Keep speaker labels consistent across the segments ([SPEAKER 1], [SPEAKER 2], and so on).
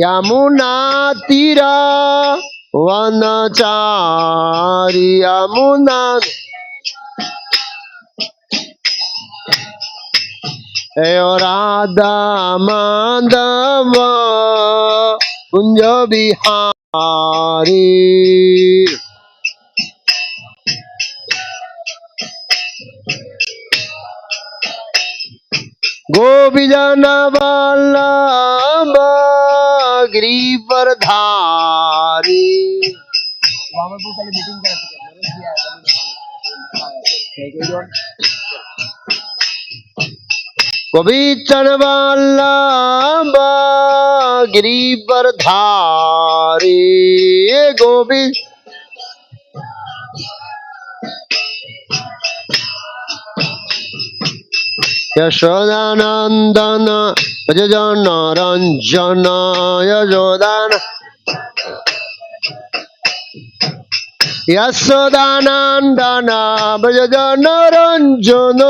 [SPEAKER 1] यमुना तीरा वनचारी यमुना राधा माधव कुंज बिहारी गोपीजन वल्लभ गिरिवरधारी गोपीजन वल्लभ गिरिवरधारी गोपी यशोदानंदन भज जन रंजन यशोदान यशोदानंदन भज जन रंजन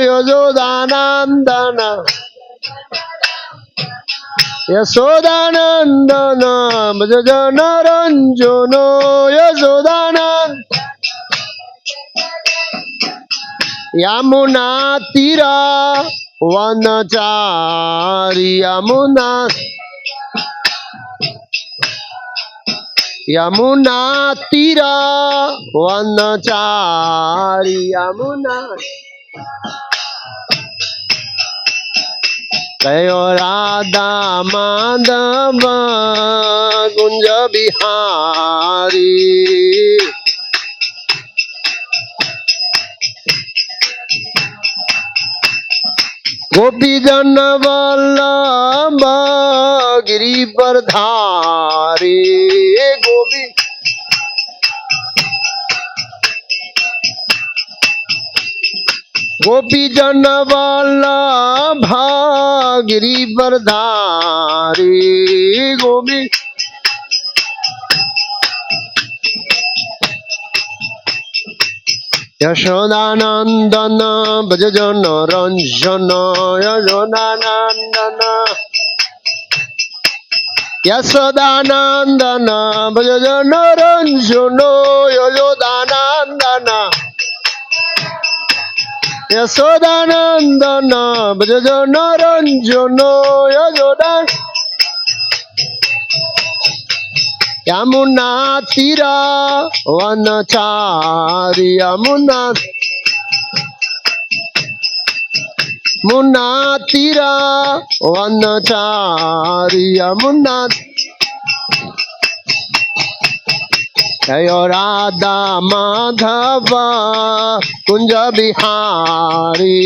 [SPEAKER 1] यशोदानंदन यशोदानंदन भज जन रंजन यशोदानंद यमुना तीरा वनचारी यमुना यमुना तीरा वनचारी यमुना कयो राधा माधव कुंज बिहारी गोपीजन वल्लभ गिरिवरधारी गोपी गोपीजन वल्लभ गिरिवरधारी गोपी यशोदानंदन भज जन रंजन यशोदानंदन यशोदानंदन भज जन रंजन यशोदानंदन यशोदानंदन भज जन रंजन यशोदान यमुना तीरा वनचारी यमुना मुना तीरा वनचारी यमुना कयो राधा माधव कुंज बिहारी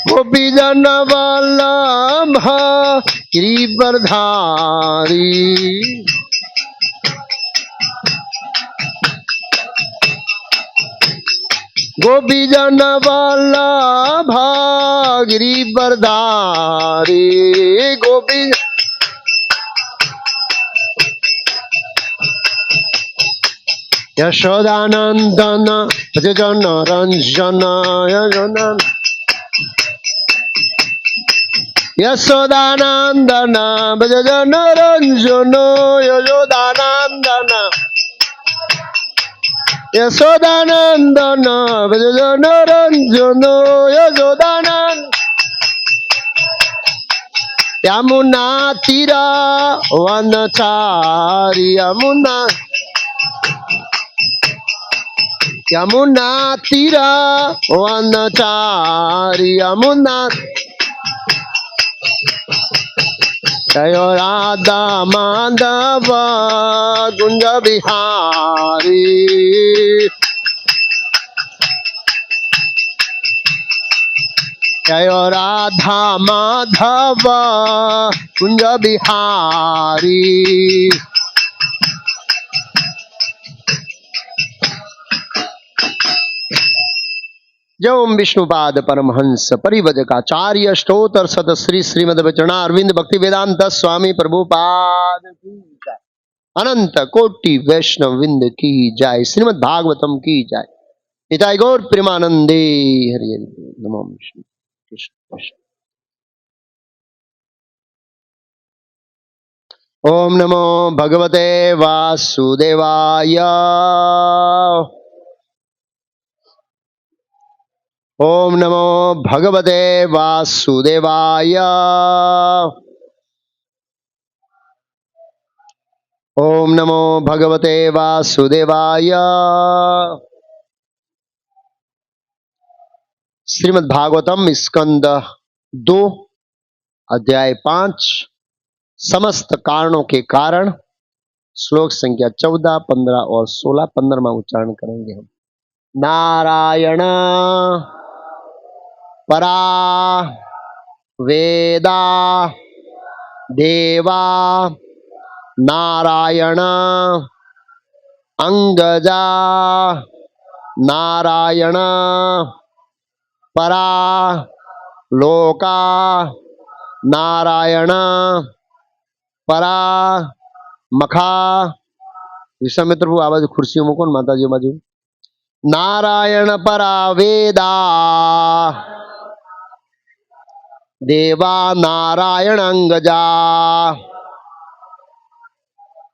[SPEAKER 1] गोपीजन वल्लभ गिरिवरधारी गोपीजन वल्लभ गिरिवरधारी गोपी यशोदानंदन भज जन रंजन यशोदान यशोदानंदन भज जन रंजन यशोदानंदन यशोदानंदन भज जन रंजन यशोदानंद यमुना तीरा वनचारी यमुना यमुना तीरा वनचारी यमुना कयो राधा माधव कुंज बिहारी कयो राधा माधव कुंज बिहारी जय विष्णुपाद परमहंस परिव्रजकाचार्य स्तोत्र सत श्री श्रीमद वचनारविंद भक्ति वेदांत स्वामी प्रभुपाद की जय। अनंत कोटि वैष्णव विंद की जय। श्रीमद भागवतम की जय। निताय गौर प्रेमानंदे। हरि हरि बोल। नमो विष्णु कृष्ण कृष्ण। ओम नमो भगवते वासुदेवाय। ओम नमो भगवते वासुदेवाय। ओम नमो भगवते वासुदेवाय। श्रीमद् भागवतम स्कंद 2 अध्याय 5 समस्त कारणों के कारण, श्लोक संख्या 14, 15 और 16। 15वां उच्चारण करेंगे हम। नारायण परा वेदा देवा नारायण अंगजा नारायण परा लोका नारायण परा मखा। विश्वामित्र प्रभु आवाज खुर्सी मुको माता जी बाजू। नारायण परा वेदा देवा नारायण अंगजा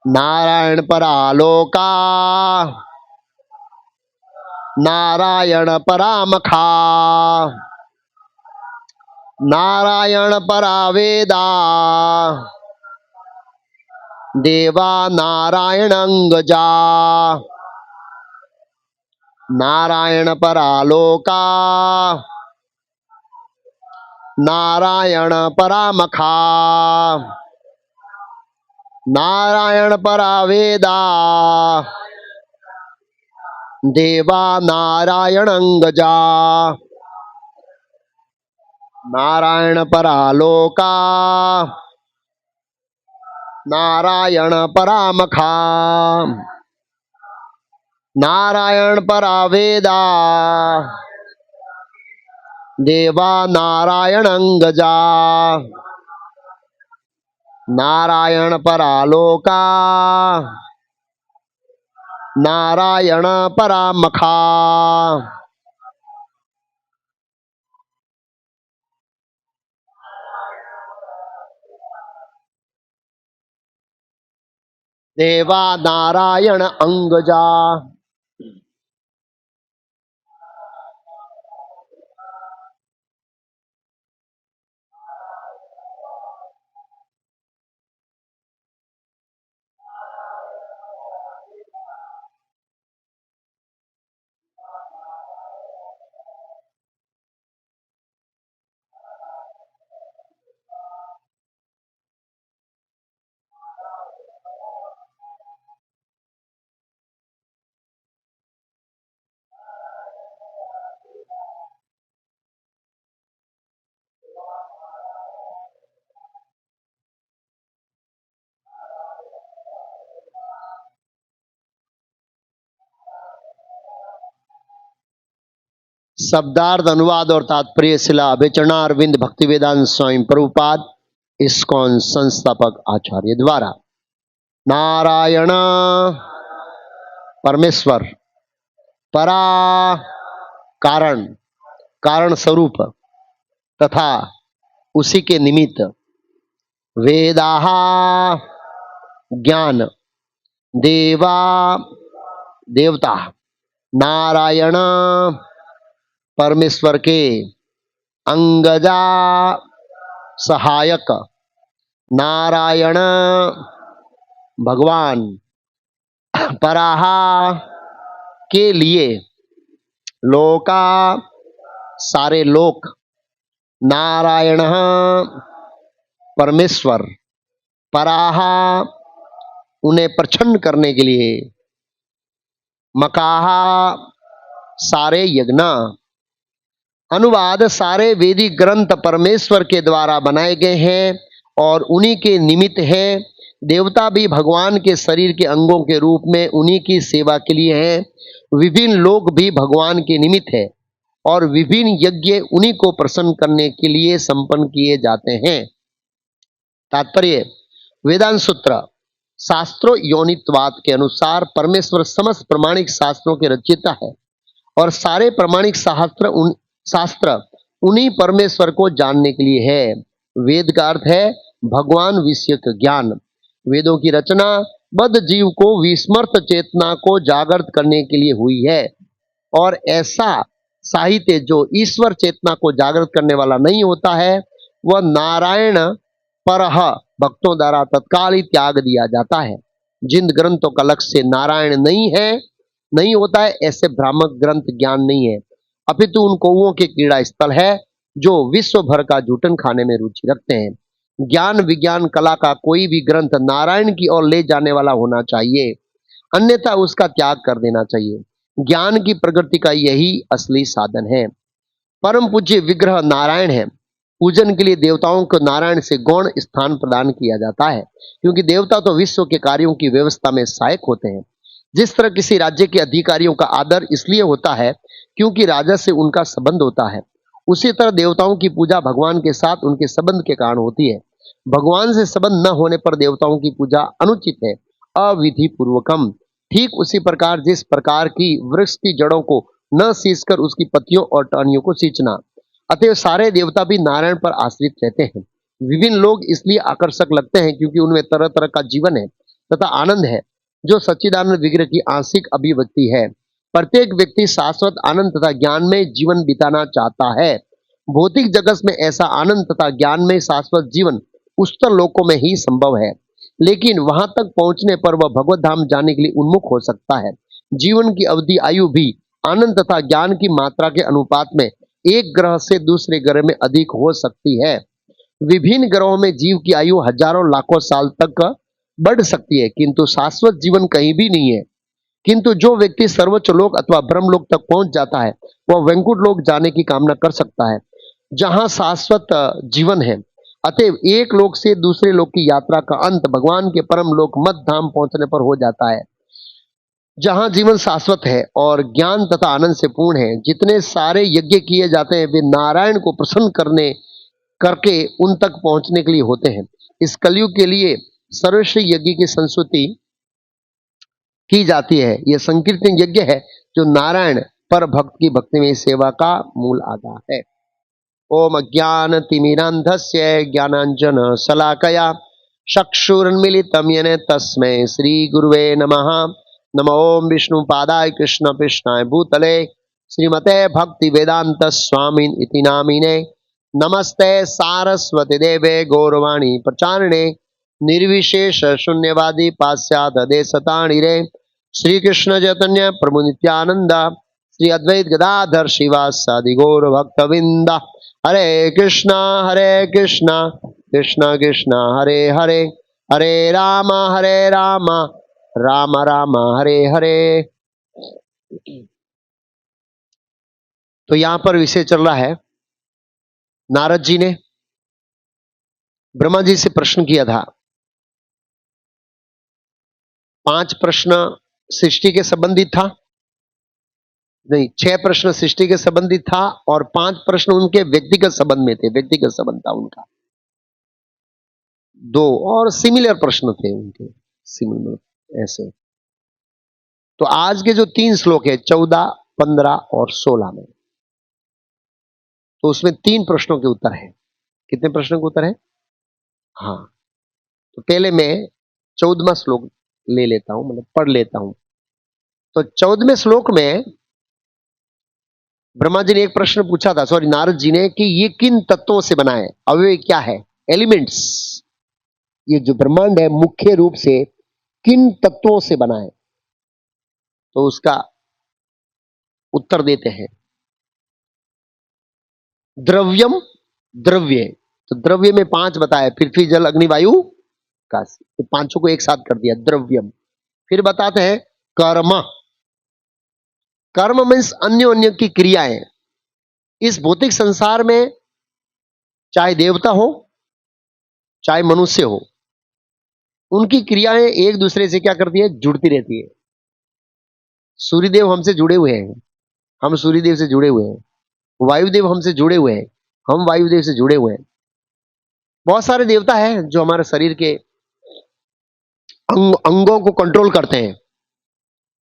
[SPEAKER 1] नारायण परा लोका नारायण परा मखा। नारायण परा वेदा देवा नारायण अंगजा नारायण परा लोका नारायण परा मखा। नारायण परा वेदा देवा नारायण अंगजा नारायण परा लोका नारायण परा मखा। नारायण परा वेदा देवा नारायण अंगजा नारायण परा लोका नारायण परा मखा। देवा नारायण अंगजा। शब्दार्थ अनुवाद और तात्पर्य शिला अभिचरणारविंद भक्तिवेदांत स्वामी प्रभुपाद इस्कॉन संस्थापक आचार्य द्वारा। नारायण परमेश्वर, परा कारण, कारण स्वरूप तथा उसी के निमित्त, वेदाहा ज्ञान, देवा देवता, नारायण परमेश्वर के, अंगजा सहायक, नारायण भगवान, पराहा के लिए, लोका सारे लोक, नारायण परमेश्वर, पराहा उन्हें प्रसन्न करने के लिए, मकाहा सारे यज्ञ। अनुवाद सारे वैदिक ग्रंथ परमेश्वर के द्वारा बनाए गए हैं और उन्हीं के निमित्त है। देवता भी भगवान के शरीर के अंगों के रूप में उन्हीं की सेवा के लिए हैं। विभिन्न लोग भी भगवान के निमित्त है और विभिन्न यज्ञ उन्हीं को प्रसन्न करने के लिए संपन्न किए जाते हैं। तात्पर्य, वेदांत सूत्र शास्त्रों योनित्वाद के अनुसार परमेश्वर समस्त प्रमाणिक शास्त्रों के रचयिता है और सारे प्रामाणिक शास्त्र उन्हीं परमेश्वर को जानने के लिए है। वेद का अर्थ है भगवान विषयक ज्ञान। वेदों की रचना बद्ध जीव को विस्मृत चेतना को जागृत करने के लिए हुई है, और ऐसा साहित्य जो ईश्वर चेतना को जागृत करने वाला नहीं होता है वह नारायण परह भक्तों द्वारा तत्काल ही त्याग दिया जाता है। जिन ग्रंथों का लक्ष्य नारायण नहीं होता है, ऐसे भ्रामक ग्रंथ ज्ञान नहीं है, अपितु उन कौओं के क्रीड़ा स्थल है जो विश्व भर का जूठन खाने में रुचि रखते हैं। ज्ञान विज्ञान कला का कोई भी ग्रंथ नारायण की ओर ले जाने वाला होना चाहिए, अन्यथा उसका त्याग कर देना चाहिए। ज्ञान की प्रगति का यही असली साधन है। परम पूज्य विग्रह नारायण है। पूजन के लिए देवताओं को नारायण से गौण स्थान प्रदान किया जाता है, क्योंकि देवता तो विश्व के कार्यों की व्यवस्था में सहायक होते हैं। जिस तरह किसी राज्य के अधिकारियों का आदर इसलिए होता है क्योंकि राजा से उनका संबंध होता है, उसी तरह देवताओं की पूजा भगवान के साथ उनके संबंध के कारण होती है। भगवान से संबंध न होने पर देवताओं की पूजा अनुचित है, अविधि पूर्वकम। ठीक उसी प्रकार जिस प्रकार की वृक्ष की जड़ों को न सींचकर उसकी पत्तियों और टहनियों को सींचना, अतएव सारे देवता भी नारायण पर आश्रित रहते हैं। विभिन्न लोग इसलिए आकर्षक लगते हैं क्योंकि उनमें तरह तरह का जीवन है तथा आनंद है, जो सच्चिदानंद विग्रह की आंशिक अभिव्यक्ति है। प्रत्येक व्यक्ति शाश्वत आनंद तथा ज्ञान में जीवन बिताना चाहता है। भौतिक जगत में ऐसा आनंद तथा ज्ञान में शाश्वत जीवन उच्चतर लोकों में ही संभव है, लेकिन वहां तक पहुंचने पर वह भगवत धाम जाने के लिए उन्मुख हो सकता है। जीवन की अवधि आयु भी आनंद तथा ज्ञान की मात्रा के अनुपात में एक ग्रह से दूसरे ग्रह में अधिक हो सकती है। विभिन्न ग्रहों में जीव की आयु हजारों लाखों साल तक बढ़ सकती है, किंतु शाश्वत जीवन कहीं भी नहीं है। किंतु जो व्यक्ति सर्वोच्च लोक अथवा ब्रह्मलोक तक पहुंच जाता है वह वैकुंठ लोक जाने की कामना कर सकता है, जहां शाश्वत जीवन है। अतएव एक लोक से दूसरे लोक की यात्रा का अंत भगवान के परम लोक मध्य धाम पहुंचने पर हो जाता है, जहां जीवन शाश्वत है और ज्ञान तथा आनंद से पूर्ण है। जितने सारे यज्ञ किए जाते हैं वे नारायण को प्रसन्न करके उन तक पहुंचने के लिए होते हैं। इस कलयुग के लिए सर्वश्रेष्ठ यज्ञ की संस्तुति की जाती है। यह संकीर्तन यज्ञ है जो नारायण पर भक्त की भक्ति में सेवा का मूल आधार है। ओम ज्ञानतिमिरान्धस्य ज्ञानाञ्जन शलाकया चक्षुरुन्मीलितं येन तस्मै श्री गुरुवे नमः। नमो ओम विष्णुपादाय कृष्ण कृष्णाय भूतले श्रीमते भक्ति वेदांत स्वामिन इति नामिने। नमस्ते सारस्वती देवे गौरवाणी प्रचारिणे निर्विशेष शून्यवादी पाश्चात्य देशतारिणे। श्री कृष्ण चैतन्य प्रभु नित्यानंद श्री अद्वैत गदाधर श्रीवासादि गौर भक्तविंद। हरे कृष्णा कृष्णा कृष्णा हरे हरे, हरे राम राम राम हरे हरे। तो यहां पर विषय चल रहा है, नारद जी ने ब्रह्मा जी से प्रश्न किया था। 5 प्रश्न सृष्टि के संबंधित था, नहीं 6 प्रश्न सृष्टि के संबंधित था और 5 प्रश्न उनके व्यक्तिगत संबंध में थे, व्यक्तिगत संबंध था उनका। 2 और सिमिलर प्रश्न थे उनके, सिमिलर ऐसे। तो आज के जो 3 श्लोक है 14, 15 और 16 में, तो उसमें 3 प्रश्नों के उत्तर है। कितने प्रश्नों के उत्तर है? हाँ, तो पहले मैं 14वां श्लोक ले लेता हूं, मतलब पढ़ लेता हूं। तो 14वें श्लोक में ब्रह्मा जी ने एक प्रश्न पूछा था, सॉरी नारद जी ने, कि ये किन तत्वों से बना है, अवयव क्या है, एलिमेंट्स, ये जो ब्रह्मांड है मुख्य रूप से किन तत्वों से बना है। तो उसका उत्तर देते हैं द्रव्यम, द्रव्य। तो द्रव्य में 5 बताए, पृथ्वी जल अग्नि वायु आकाश, तो 5 को एक साथ कर दिया द्रव्यम। फिर बताते हैं कर्म। कर्म मीन्स अन्य अन्य की क्रियाएं। इस भौतिक संसार में चाहे देवता हो चाहे मनुष्य हो, उनकी क्रियाएं एक दूसरे से क्या करती है, जुड़ती रहती है। सूर्यदेव हमसे जुड़े हुए हैं, हम सूर्यदेव से जुड़े हुए हैं। वायुदेव हमसे जुड़े हुए हैं, हम वायुदेव से जुड़े हुए हैं। बहुत सारे देवता हैं जो हमारे शरीर के अंगों को कंट्रोल करते हैं,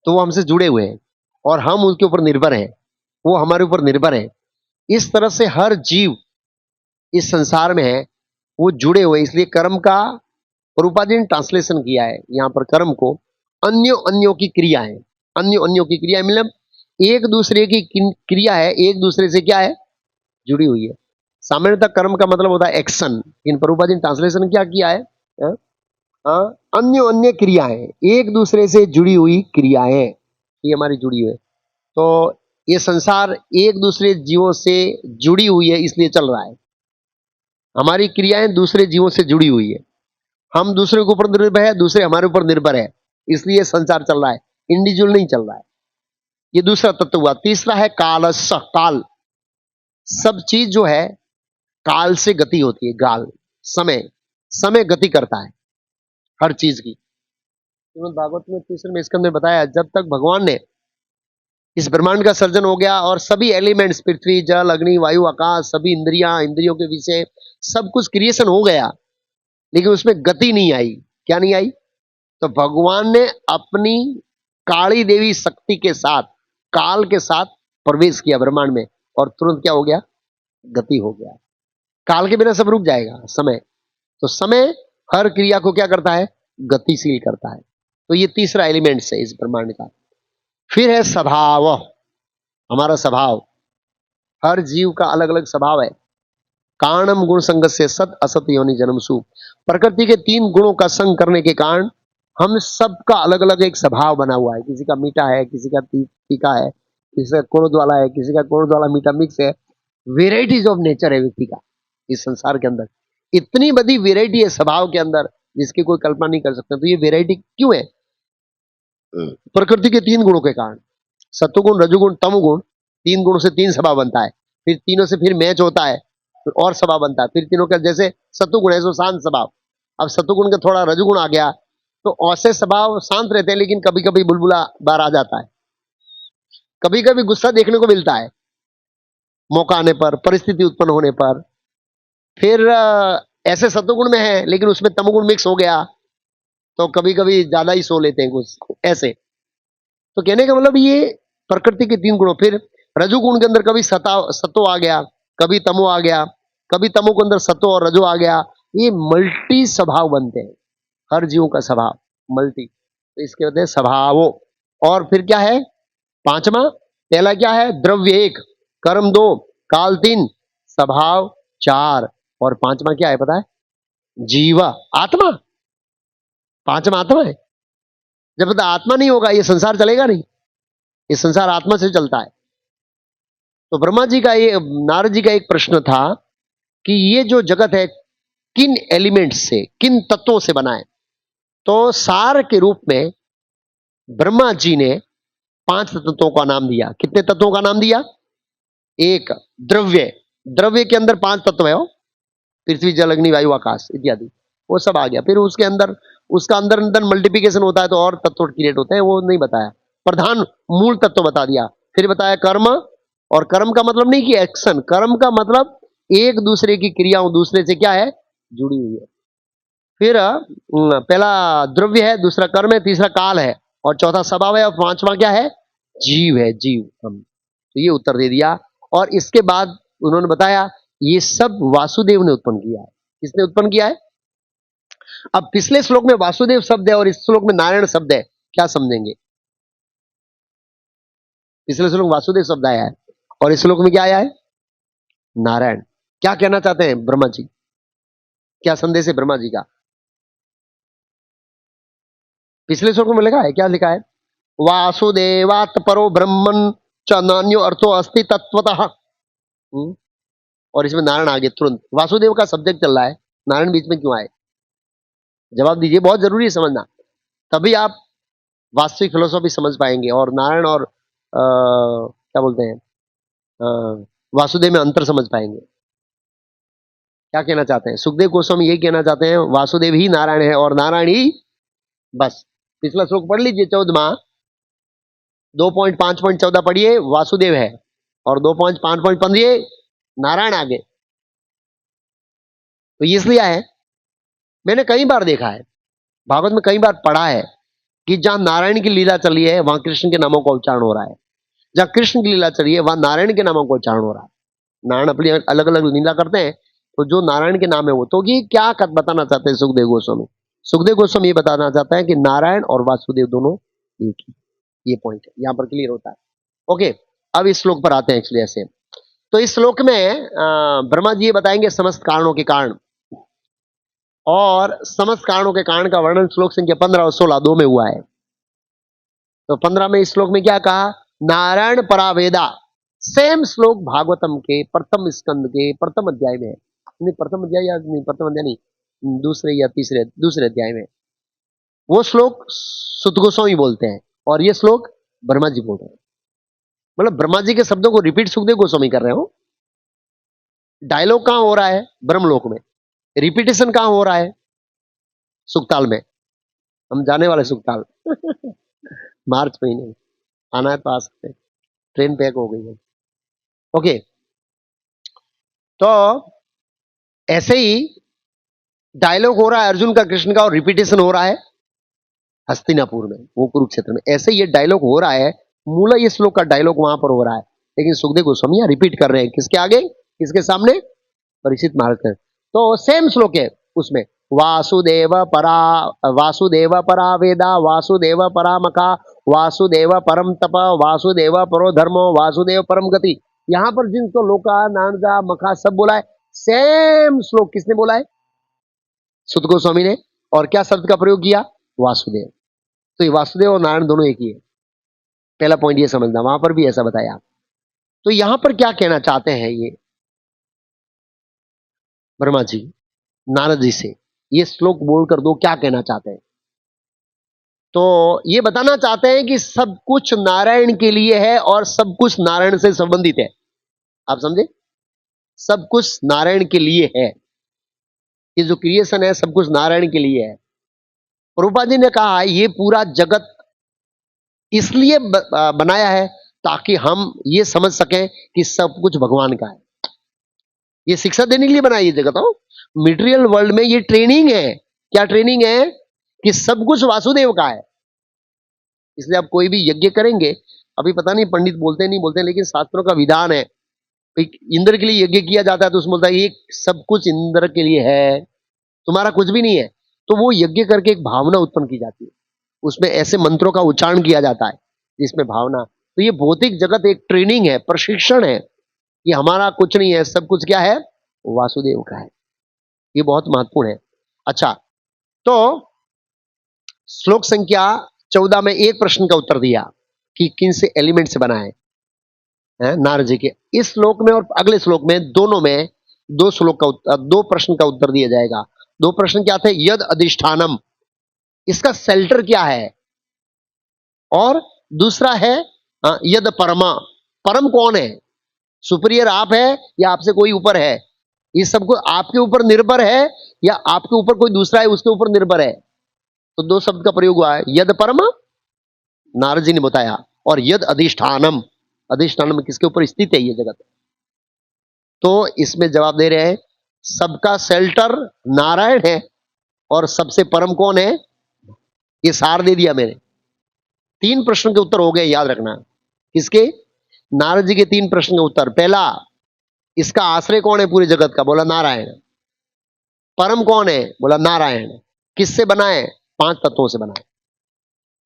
[SPEAKER 1] तो वो हमसे जुड़े हुए हैं और हम उनके ऊपर निर्भर हैं। वो हमारे ऊपर निर्भर है। इस तरह से हर जीव इस संसार में है, वो जुड़े हुए, इसलिए कर्म का प्रभुपाद जी ने ट्रांसलेशन किया है यहाँ पर कर्म को अन्यों अन्यों की क्रियाएं। अन्यों अन्यों की क्रिया मतलब एक दूसरे की क्रिया है, एक दूसरे से क्या है, जुड़ी हुई है। सामान्यतः कर्म का मतलब होता है एक्शन, लेकिन प्रभुपाद जी ने ट्रांसलेशन क्या किया है, हाँ? हाँ, अन्यों अन्य क्रियाएं, एक दूसरे से जुड़ी हुई क्रियाएं, ये हमारी जुड़ी हुई है। तो ये संसार एक दूसरे जीवों से जुड़ी हुई है, इसलिए चल रहा है। हमारी क्रियाएं दूसरे जीवों से जुड़ी हुई है, हम दूसरे के ऊपर निर्भर है, दूसरे हमारे ऊपर निर्भर है, इसलिए संसार चल रहा है, इंडिविजुअल नहीं चल रहा है। ये दूसरा तत्व हुआ। तीसरा है कालस्य, काल। सब चीज जो है काल से गति होती है, काल समय, समय गति करता है हर चीज की। श्रीमद् भागवत में तीसरे स्कंद में बताया, जब तक भगवान ने इस ब्रह्मांड का सर्जन हो गया और सभी एलिमेंट्स, पृथ्वी जल अग्नि वायु आकाश, सभी इंद्रियां, इंद्रियों के विषय, सब कुछ क्रिएशन हो गया, लेकिन उसमें गति नहीं आई। क्या नहीं आई? तो भगवान ने अपनी काली देवी शक्ति के साथ, काल के साथ प्रवेश किया ब्रह्मांड में, और तुरंत क्या हो गया, गति हो गया। काल के बिना सब रुक जाएगा, समय। तो समय हर क्रिया को क्या करता है, गतिशील करता है। तो ये तीसरा एलिमेंट है इस ब्रह्मांड का। फिर है स्वभाव, हमारा स्वभाव। हर जीव का अलग अलग स्वभाव है। कारणम गुण संग से सत असत योनि जन्मसु। प्रकृति के तीन गुणों का संग करने के कारण हम सबका अलग अलग एक स्वभाव बना हुआ है। किसी का मीठा है, किसी का तीखा है, किसी का क्रोध वाला है, किसी का क्रोध वाला मीठा मिक्स है। वेराइटीज ऑफ नेचर है व्यक्ति का इस संसार के अंदर। इतनी बड़ी वेराइटी है स्वभाव के अंदर, जिसकी कोई कल्पना नहीं कर सकते। तो ये वेराइटी क्यों है? प्रकृति के तीन गुणों के कारण, सत्वगुण रजुगुण तमोगुण, तीन गुणों से तीन स्वभाव बनता है। फिर तीनों से फिर मैच होता है, फिर और स्वभाव बनता है। फिर तीनों का, जैसे सत्वगुण है सो शांत स्वभाव, अब सत्वगुण का थोड़ा रजुगुण आ गया तो ऐसे स्वभाव शांत रहते हैं, लेकिन कभी कभी बुलबुला बाहर आ जाता है, कभी कभी गुस्सा देखने को मिलता है मौका आने पर, परिस्थिति उत्पन्न होने पर। फिर ऐसे सत्वगुण में है लेकिन उसमें तमोगुण मिक्स हो गया तो कभी कभी ज्यादा ही सो लेते हैं कुछ ऐसे। तो कहने का मतलब ये प्रकृति के तीन गुणों। फिर रजुगुण के अंदर कभी सतो आ गया, कभी तमो आ गया, कभी तमो के अंदर सतो और रजो आ गया। ये मल्टी स्वभाव बनते हैं, हर जीव का स्वभाव मल्टी। तो इसके होते हैं स्वभावों। और फिर क्या है पांचवा? पहला क्या है? द्रव्य एक, कर्म दो, काल तीन, स्वभाव चार, और पांचवा क्या है पता है? जीवा, आत्मा। पांचवा आत्मा है। जब तक आत्मा नहीं होगा ये संसार चलेगा नहीं, ये संसार आत्मा से चलता है। तो ब्रह्मा जी का, ये नारद जी का एक प्रश्न था कि ये जो जगत है किन एलिमेंट्स से, किन तत्वों से बना है? तो सार के रूप में ब्रह्मा जी ने पांच तत्वों का नाम दिया। कितने तत्वों का नाम दिया? एक, द्रव्य। द्रव्य के अंदर पांच तत्व है, पृथ्वी जल अग्नि वायु आकाश इत्यादि, वो सब आ गया। फिर उसके अंदर, उसका अंदर अंदर मल्टीप्लिकेशन होता है तो और तत्व क्रिएट होते हैं, वो नहीं बताया। प्रधान मूल तत्व बता दिया। फिर बताया कर्म, और कर्म का मतलब नहीं कि एक्शन, कर्म का मतलब एक दूसरे की क्रियाओं दूसरे से क्या है, जुड़ी हुई है। फिर पहला द्रव्य है, दूसरा कर्म है, तीसरा काल है, और चौथा स्वभाव है, और पांचवा क्या है? जीव है, जीव हम। तो ये उत्तर दे दिया। और इसके बाद उन्होंने बताया ये सब वासुदेव ने उत्पन्न किया है। किसने उत्पन्न किया है? अब पिछले श्लोक में वासुदेव शब्द है और इस श्लोक में नारायण शब्द है, क्या समझेंगे? पिछले श्लोक वासुदेव शब्द आया है और इस श्लोक में क्या आया है? नारायण। क्या कहना चाहते हैं ब्रह्मा जी? क्या संदेश है ब्रह्मा जी का? पिछले श्लोक में लिखा है, क्या लिखा है? वासुदेवात परो ब्रह्मन च नान्यो अर्थो अस्ति तत्वतः। और इसमें नारायण आगे तुरंत, वासुदेव का सब्जेक्ट चल रहा है, नारायण बीच में क्यों आए? जवाब दीजिए, बहुत जरूरी है समझना, तभी आप वास्तविक फिलोसॉफी समझ पाएंगे और नारायण और क्या बोलते हैं वासुदेव में अंतर समझ पाएंगे। क्या कहना चाहते हैं? सुखदेव गोस्वामी यही कहना चाहते हैं, वासुदेव ही नारायण है और नारायण ही बस। पिछला श्लोक पढ़ लीजिए, 14वां, 2.5.14 पढ़िए, वासुदेव है, और 2.5.15 नारायण आगे। तो ये इसलिए है, मैंने कई बार देखा है, भागवत में कई बार पढ़ा है कि जहां नारायण की लीला चली है वहां कृष्ण के नामों का उच्चारण हो रहा है। जहां कृष्ण की लीला चल रही है वहां नारायण के नामों को उच्चारण हो रहा है। नारायण अपनी अलग अलग लीला करते हैं, तो जो नारायण के नाम है वो, तो ये क्या बताना चाहते हैं सुखदेव गोस्वामी? सुखदेव गोस्वामी ये बताना चाहता है कि नारायण और वासुदेव दोनों एक ही। ये पॉइंट है, यहां पर क्लियर होता है। ओके, अब इस श्लोक पर आते हैं। एक्चुअली ऐसे, तो इस श्लोक में ब्रह्मा जी ये बताएंगे समस्त कारणों के कारण, और समस्त कारणों के कारण का वर्णन श्लोक संख्या 15 और 16 दो में हुआ है। तो 15 में इस श्लोक में क्या कहा? नारायण परावेदा। सेम श्लोक भागवतम के प्रथम स्कंद के प्रथम अध्याय में है। नहीं, प्रथम अध्याय या नहीं, प्रथम अध्याय नहीं, दूसरे या तीसरे, दूसरे अध्याय में वो श्लोक सुत गोस्वामी बोलते हैं, और ये श्लोक ब्रह्मा जी बोल रहे हैं। मतलब ब्रह्मा जी के शब्दों को रिपीट सुखदेव गोस्वामी कर रहे हो। डायलॉग कहां हो रहा है? ब्रह्मलोक में। रिपीटेशन कहां हो रहा है? सुखताल में। हम जाने वाले सुखताल मार्च महीने में। आना है तो आ सकते हैं, ट्रेन पैक हो गई है। ओके, तो ऐसे ही डायलॉग हो रहा है अर्जुन का कृष्ण का, और रिपीटेशन हो रहा है हस्तिनापुर में, वो कुरुक्षेत्र में। ऐसे ये डायलॉग हो रहा है, मूला ये श्लोक का डायलॉग वहां पर हो रहा है, लेकिन सुखदेव गोस्वामी यहाँ रिपीट कर रहे हैं। किसके आगे? किसके सामने? परीक्षित महाराज के। तो सेम श्लोक है उसमें, वासुदेव परा वेदा, वासुदेव परा मका, वासुदेव परम तप, वासुदेव परो धर्मो, वासुदेव परम गति। यहां पर जिनको लोका नानजा मखा सब बोला है, सेम श्लोक किसने बोला है? सुत गोस्वामी ने। और क्या शब्द का प्रयोग किया? वासुदेव। तो ये वासुदेव और नारायण दोनों एक ही है। पहला पॉइंट ये समझना, वहां पर भी ऐसा बताया। तो यहां पर क्या कहना चाहते हैं ये ब्रह्मा जी नारद जी से? ये श्लोक बोलकर दो क्या कहना चाहते हैं? तो ये बताना चाहते हैं कि सब कुछ नारायण के लिए है और सब कुछ नारायण से संबंधित है। आप समझे? सब कुछ नारायण के लिए है। ये जो क्रिएशन है सब कुछ नारायण के लिए है। प्रभुपाद जी ने कहा ये पूरा जगत इसलिए बनाया है ताकि हम ये समझ सकें कि सब कुछ भगवान का है। ये शिक्षा देने के लिए बनाई ये जगत हो। मटेरियल वर्ल्ड में ये ट्रेनिंग है। क्या ट्रेनिंग है? कि सब कुछ वासुदेव का है। इसलिए आप कोई भी यज्ञ करेंगे, अभी पता नहीं पंडित बोलते नहीं बोलते, लेकिन शास्त्रों का विधान है, इंद्र के लिए यज्ञ किया जाता है तो उसमें बोलता है ये सब कुछ इंद्र के लिए है, तुम्हारा कुछ भी नहीं है। तो वो यज्ञ करके एक भावना उत्पन्न की जाती है, उसमें ऐसे मंत्रों का उच्चारण किया जाता है जिसमें भावना। तो ये भौतिक जगत एक ट्रेनिंग है, प्रशिक्षण है कि हमारा कुछ नहीं है, सब कुछ क्या है? वासुदेव का है। ये बहुत महत्वपूर्ण है। अच्छा, तो श्लोक संख्या 14 में एक प्रश्न का उत्तर दिया कि किन से एलिमेंट से बना है, नारद जी के। इस श्लोक में और अगले श्लोक में, दोनों में दो श्लोक का दो प्रश्न का उत्तर दिया जाएगा। दो प्रश्न क्या थे? यद अधिष्ठानम, इसका सेल्टर क्या है? और दूसरा है यद परमा, परम कौन है? सुपीरियर आप है या आपसे कोई ऊपर है? ये सबको आपके ऊपर निर्भर है या आपके ऊपर कोई दूसरा है उसके ऊपर निर्भर है? तो दो शब्द का प्रयोग हुआ है, यद परम, नारद जी ने बताया, और यद अधिष्ठानम, अधिष्ठानम किसके ऊपर स्थित है ये जगत? तो इसमें जवाब दे रहे हैं सबका शेल्टर नारायण है, और सबसे परम कौन है? ये सार दे दिया मैंने। तीन प्रश्न के उत्तर हो गए, याद रखना। किसके? नारद जी के तीन प्रश्न के उत्तर। पहला, इसका आश्रय कौन है पूरे जगत का? बोला नारायण। परम कौन है? बोला नारायण। किससे बना है? पांच तत्वों से बना है।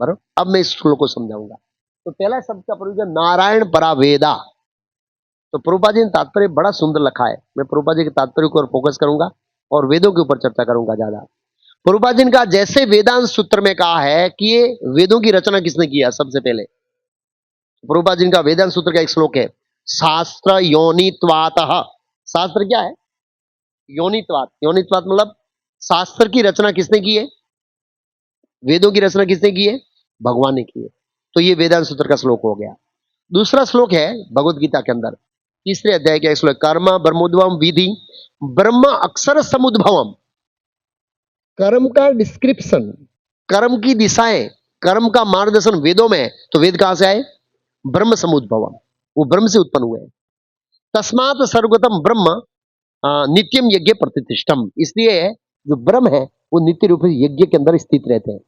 [SPEAKER 1] बराबर। अब मैं इस श्लोक को समझाऊंगा। तो पहला शब्द का प्रयोग है नारायण परावेदा। तो प्रभुपाद जी ने तात्पर्य बड़ा सुंदर लिखा है। मैं प्रभुपाद जी के तात्पर्य को फोकस करूंगा और वेदों के ऊपर चर्चा करूंगा ज्यादा। प्रभुपाद जी ने कहा जैसे वेदांत सूत्र में कहा है कि ये वेदों की रचना किसने किया? सबसे पहले प्रभुपाद जी का वेदांत सूत्र का एक श्लोक है, शास्त्र योनित्वातः। शास्त्र क्या है? योनित्वात। योनित्वात मतलब शास्त्र की रचना किसने की है? वेदों की रचना किसने की है? भगवान ने की है। तो ये वेदांत सूत्र का श्लोक हो गया। दूसरा श्लोक है भगवत गीता के अंदर, तीसरे अध्याय का श्लोक, कर्म ब्रह्मोद्भवम विधि ब्रह्म अक्षर समुद्भवम। कर्म का डिस्क्रिप्शन, कर्म की दिशाएं, कर्म का मार्गदर्शन वेदों में है। तो वेद कहां से आए? ब्रह्म समुद्भवम, वो ब्रह्म से उत्पन्न हुए। तस्मात सर्वगतम ब्रह्म नित्यम यज्ञ प्रतिष्ठम। इसलिए जो ब्रह्म है वो नित्य रूप से यज्ञ के अंदर स्थित रहते हैं।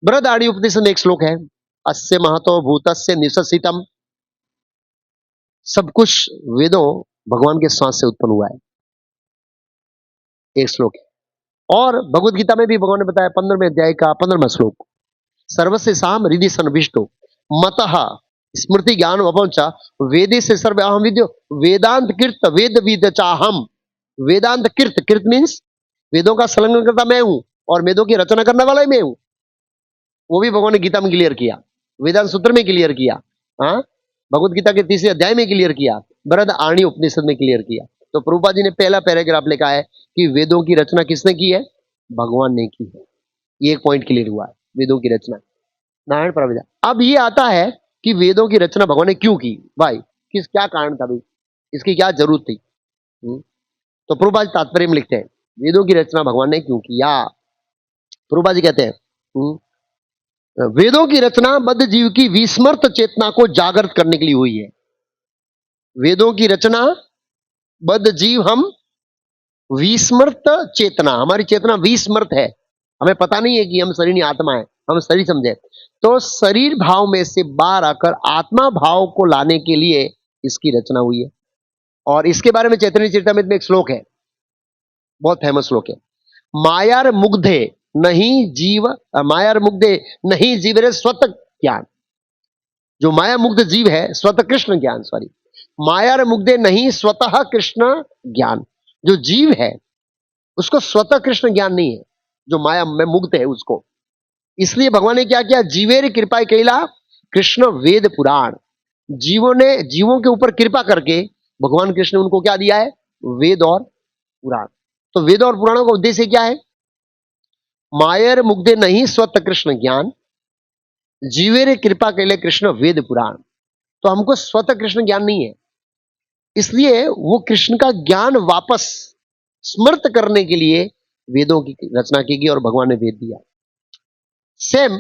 [SPEAKER 1] बृहदारण्यक उपनिषद में एक श्लोक है, अस्य महतो भूतस्य निससितम, सब कुछ वेदों भगवान के श्वास से उत्पन्न हुआ है। एक श्लोक है। और भगवत गीता में भी भगवान ने बताया 15वें अध्याय का 15वां श्लोक, सर्वस्य साम हृदय सन्निविष्टो मतः स्मृति ज्ञान वपंच वेदे से सर्व अहम विद्यो वेदांत कृत वेद विद चाहम। वेदांत कृत, कृत मीन्स वेदों का संलग्न करता मैं हूं और वेदों की रचना करने वाला ही मैं हूं। वो भी भगवान ने गीता में क्लियर किया, वेदांत सूत्र में क्लियर किया, हाँ, भगवत गीता के 3 अध्याय में क्लियर किया, बृहद आरण्य उपनिषद में क्लियर किया। तो प्रभुपाद जी ने पहला पैराग्राफ लिखा है कि वेदों की रचना किसने की है? भगवान ने की है। ये एक पॉइंट क्लियर हुआ है, वेदों की रचना नारायण प्रवेदा। अब ये आता है कि वेदों की रचना भगवान ने क्यों की, भाई किस क्या कारण था भाई, इसकी क्या जरूरत थी? तो प्रभुपाद तात्पर्य में लिखते हैं वेदों की रचना भगवान ने क्यों किया। प्रभुपाद जी कहते हैं वेदों की रचना बद्ध जीव की विस्मृत चेतना को जागृत करने के लिए हुई है। वेदों की रचना बद्ध जीव, हम विस्मृत चेतना, हमारी चेतना विस्मृत है, हमें पता नहीं है कि हम शरीर आत्मा है, हम शरीर समझे, तो शरीर भाव में से बाहर आकर आत्मा भाव को लाने के लिए इसकी रचना हुई है। और इसके बारे में चैतन्य चरितामृत में एक श्लोक है, बहुत फेमस श्लोक है, मायार मुग्धे नहीं जीव, मायार मुग्धे नहीं जीव रे स्वत ज्ञान। जो माया मुग्ध जीव है, स्वतः कृष्ण ज्ञान, सॉरी, मायार मुग्धे नहीं स्वतः कृष्ण ज्ञान। जो जीव है उसको स्वतः कृष्ण ज्ञान नहीं है, जो माया में मुग्ध है उसको। इसलिए भगवान ने क्या किया, जीवेर कृपा कैला कृष्ण वेद पुराण। जीवों ने, जीवों के ऊपर कृपा करके भगवान कृष्ण ने उनको क्या दिया है? वेद और पुराण। तो वेद और पुराणों का उद्देश्य क्या है? मायर मुग्धे नहीं स्वतः कृष्ण ज्ञान, जीवेर कृपा कैले कृष्ण वेद पुराण। तो हमको स्वतः कृष्ण ज्ञान नहीं है, इसलिए वो कृष्ण का ज्ञान वापस स्मृत करने के लिए वेदों की रचना की गई और भगवान ने वेद दिया। सेम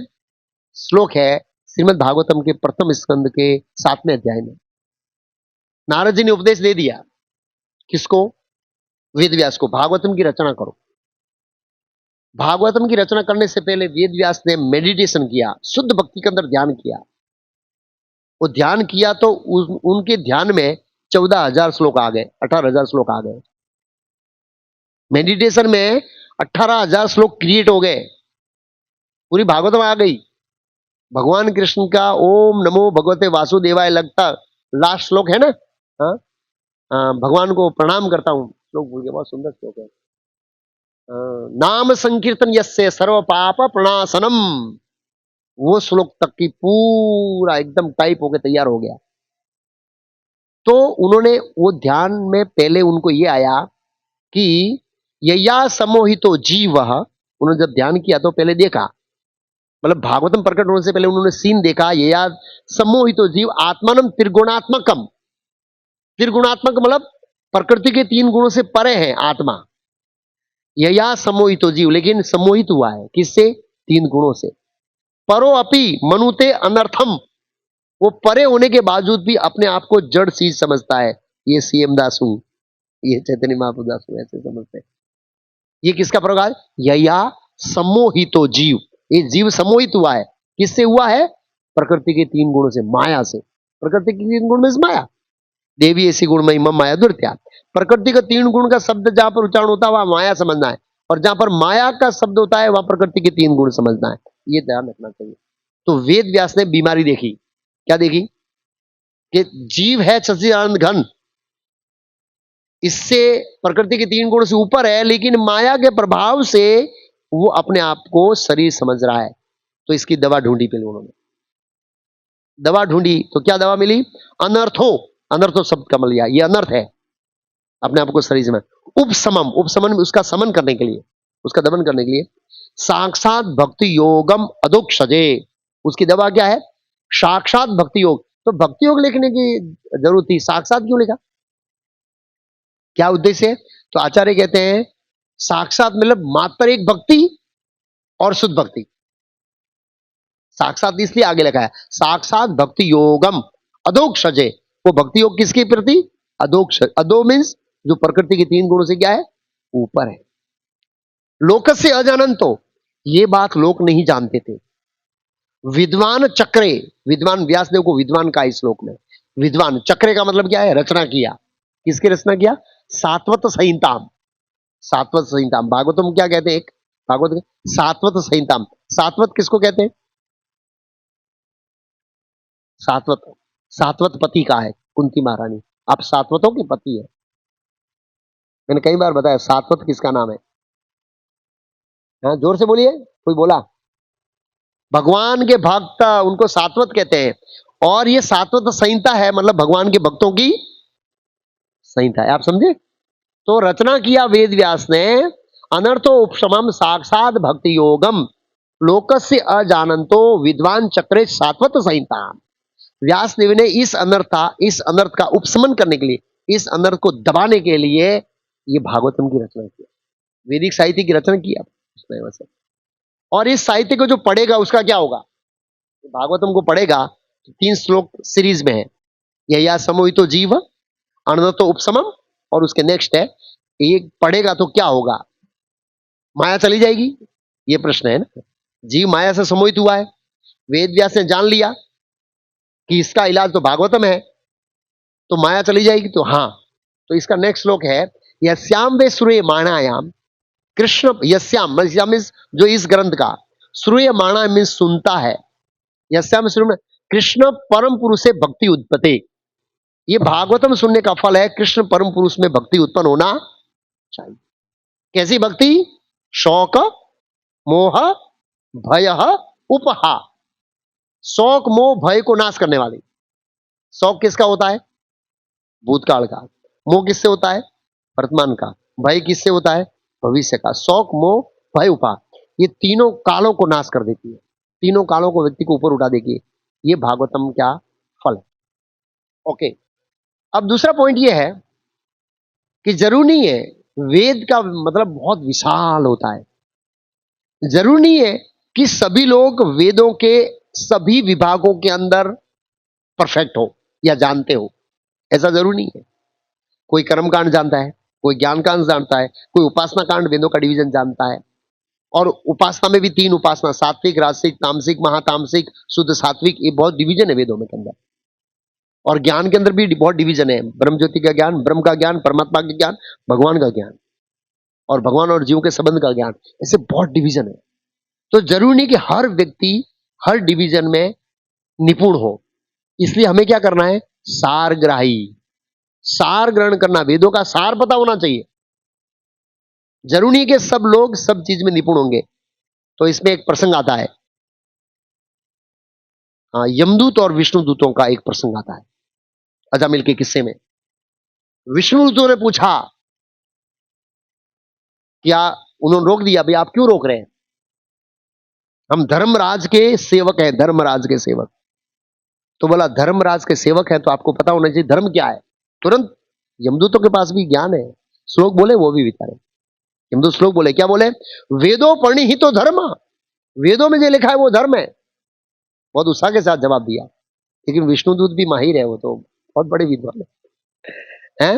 [SPEAKER 1] श्लोक है श्रीमद् भागवतम के प्रथम स्कंद के 7वें अध्याय में। नारद जी ने उपदेश दे दिया किसको? वेद व्यास को, भागवतम की रचना करो। भागवतम की रचना करने से पहले वेद व्यास ने मेडिटेशन किया, शुद्ध भक्ति के अंदर ध्यान किया। वो ध्यान किया तो उनके ध्यान में 14,000 श्लोक आ गए, 18,000 श्लोक आ गए। मेडिटेशन में 18,000 श्लोक क्रिएट हो गए, पूरी भागवतम आ गई। भगवान कृष्ण का ओम नमो भगवते वासुदेवाय लगता लास्ट श्लोक है ना, हाँ, भगवान को प्रणाम करता हूं, श्लोक भूल गया, बहुत सुंदर श्लोक है, नाम संकीर्तन यस्य सर्व पाप प्रणाशनम। वो श्लोक तक की पूरा एकदम टाइप होकर तैयार हो गया। तो उन्होंने वो ध्यान में पहले उनको ये आया कि यया समोहितो जीव, उन्होंने जब ध्यान किया तो पहले देखा, मतलब भागवतम प्रकट होने से पहले उन्होंने सीन देखा, यया समोहितो जीव आत्मानम त्रिगुणात्मकम। त्रिगुणात्मक मतलब प्रकृति के 3 गुणों से परे है आत्मा। यया समोहितो जीव, लेकिन सम्मोहित हुआ है किससे? 3 गुणों से। परो अपि मनुते अनर्थम, वो परे होने के बावजूद भी अपने आप को जड़ चीज समझता है। ये सीएम दास हूं, ये चैतन्य महाप्रभु दास हूं, ऐसे समझते हैं। ये किसका प्रकार? यया सम्मोहितो जीव, ये जीव सम्मोहित हुआ है, किससे हुआ है? प्रकृति के 3 गुणों से, माया से। प्रकृति के 3 गुण में से माया, देवी ऐसी गुण में माया दुर्त्या। प्रकृति का 3 गुण का शब्द जहां पर उच्चारण होता है वहां माया समझना है, और जहां पर माया का शब्द होता है वहां प्रकृति के 3 गुण समझना है, ये ध्यान रखना चाहिए। तो वेद व्यास ने बीमारी देखी, क्या देखी? कि जीव है सच्चिदानंद घन, इससे प्रकृति के 3 गुण से ऊपर है, लेकिन माया के प्रभाव से वो अपने आप को शरीर समझ रहा है। तो इसकी दवा ढूंढी, पहले उन्होंने दवा ढूंढी, तो क्या दवा मिली? अनर्थो, अनर्थो शब्द का मिल गया, ये अनर्थ है, अपने आप को शरीर समझ। उपशमम, उपशमन उसका समन करने के लिए, उसका दमन करने के लिए साक्षात भक्ति योगम अधोक्षजे, उसकी दवा क्या है? साक्षात भक्ति योग। तो भक्ति योग लिखने की जरूरत थी, साक्षात क्यों लिखा? क्या उद्देश्य है? तो आचार्य कहते हैं साक्षात मतलब मात्र एक भक्ति और शुद्ध भक्ति। साक्षात इसलिए आगे लिखा है साक्षात भक्ति योगम अधोक्षजे, वो भक्ति योग किसके प्रति? अधोक्ष, अधो मीन्स जो प्रकृति के 3 गुणों से क्या है? ऊपर है। लोक से अजानंतो, ये बात लोग नहीं जानते थे। विद्वान चक्रे, विद्वान व्यासदेव को विद्वान का इस श्लोक में, विद्वान चक्रे का मतलब क्या है? रचना किया। किसकी रचना किया? सात्वत संहिताम, सात्वत संहिताम। भागवतम क्या कहते हैं? एक भागवत के सात्वत संहिताम। सात्वत किसको कहते हैं? सात्वत, सात्वत पति का है कुंती महारानी, आप सात्वतों के पति है। मैंने कई बार बताया सात्वत किसका नाम है? हाँ, जोर से बोलिए, कोई बोला? भगवान के भक्त, उनको सात्वत कहते हैं। और ये सात्वत संहिता है, मतलब भगवान के भक्तों की संहिता है। आप समझे? तो रचना किया वेद व्यास ने, अनर्थो उपशमम साक्षात भक्ति योगम लोकस्य अजानंतो विद्वान चक्रे सात्वत संहिता। व्यास देव ने इस अनर्थ का उपशमन करने के लिए, इस अनर्थ को दबाने के लिए ये भागवतम की रचना की, वैदिक साहित्य की रचना की उसने वैसे। और इस साहित्य को जो पढ़ेगा उसका क्या होगा? भागवतम को पढ़ेगा तो 3 श्लोक सीरीज में है, यया समोहितो जीव, अनर्थो उपशमम, और उसके नेक्स्ट है ये पढ़ेगा तो क्या होगा? माया चली जाएगी, ये प्रश्न है ना। जीव माया से समोहित हुआ है, वेद व्यास ने जान लिया कि इसका इलाज तो भागवतम है, तो माया चली जाएगी। तो हाँ, तो इसका नेक्स्ट श्लोक है यस्याम वे श्रूय माणायाम कृष्ण, यस्याम मीन्स जो इस ग्रंथ का, श्रूय माणा मीन्स सुनता है, यस्याम श्रूय कृष्ण परम पुरुष से भक्ति उत्पत्ति। ये भागवतम सुनने का फल है, कृष्ण परम पुरुष में भक्ति उत्पन्न होना चाहिए। कैसी भक्ति? शौक मोह भय उपहा, शौक मोह भय को नाश करने वाली। शौक किसका होता है? भूतकाल का। मोह किससे होता है? वर्तमान का। भय किससे होता है? भविष्य का। शौक मोह भय उपा, ये तीनों कालों को नाश कर देती है, तीनों कालों को व्यक्ति को ऊपर उठा देगी। ये भागवतम का फल है। ओके, अब दूसरा पॉइंट ये है कि जरूरी नहीं है, वेद का मतलब बहुत विशाल होता है, जरूरी नहीं है कि सभी लोग वेदों के सभी विभागों के अंदर परफेक्ट हो या जानते हो, ऐसा जरूरी नहीं है। कोई कर्म कांड जानता है, कोई ज्ञान कांड जानता है, कोई उपासना कांड वेदों का डिवीजन जानता है। और उपासना में भी 3 उपासना, सात्विक, राजसिक, तामसिक, महातामसिक, शुद्ध सात्विक, ये बहुत डिवीजन है वेदों में के अंदर। और ज्ञान के अंदर भी बहुत डिवीजन है, ब्रह्म ज्योति का ज्ञान, ब्रह्म का ज्ञान, परमात्मा का ज्ञान, भगवान का ज्ञान, और भगवान और जीव के संबंध का ज्ञान, ऐसे बहुत डिवीजन है। तो जरूरी नहीं कि हर व्यक्ति हर डिवीजन में निपुण हो, इसलिए हमें क्या करना है? सारग्राही, सार ग्रहण करना, वेदों का सार पता होना चाहिए। जरूरी है कि सब लोग सब चीज में निपुण होंगे। तो इसमें एक प्रसंग आता है, यमदूत और विष्णु दूतों का एक प्रसंग आता है अजामिल के किस्से में। विष्णु दूतों ने पूछा, क्या उन्होंने रोक दिया, भाई आप क्यों रोक रहे हैं? हम धर्मराज के सेवक हैं, धर्मराज के सेवक। तो बोला धर्मराज के सेवक हैं तो आपको पता होना चाहिए धर्म क्या है। तुरंत यमदूतों के पास भी ज्ञान है, श्लोक बोले वो भी विचारे। यमदूत श्लोक बोले, क्या बोले? वेदों पढ़ी ही तो धर्म, वेदों में जो लिखा है वो धर्म है। बहुत उत्साह के साथ जवाब दिया। लेकिन विष्णुदूत भी माहिर है, वो तो बहुत बड़े विद्वान है।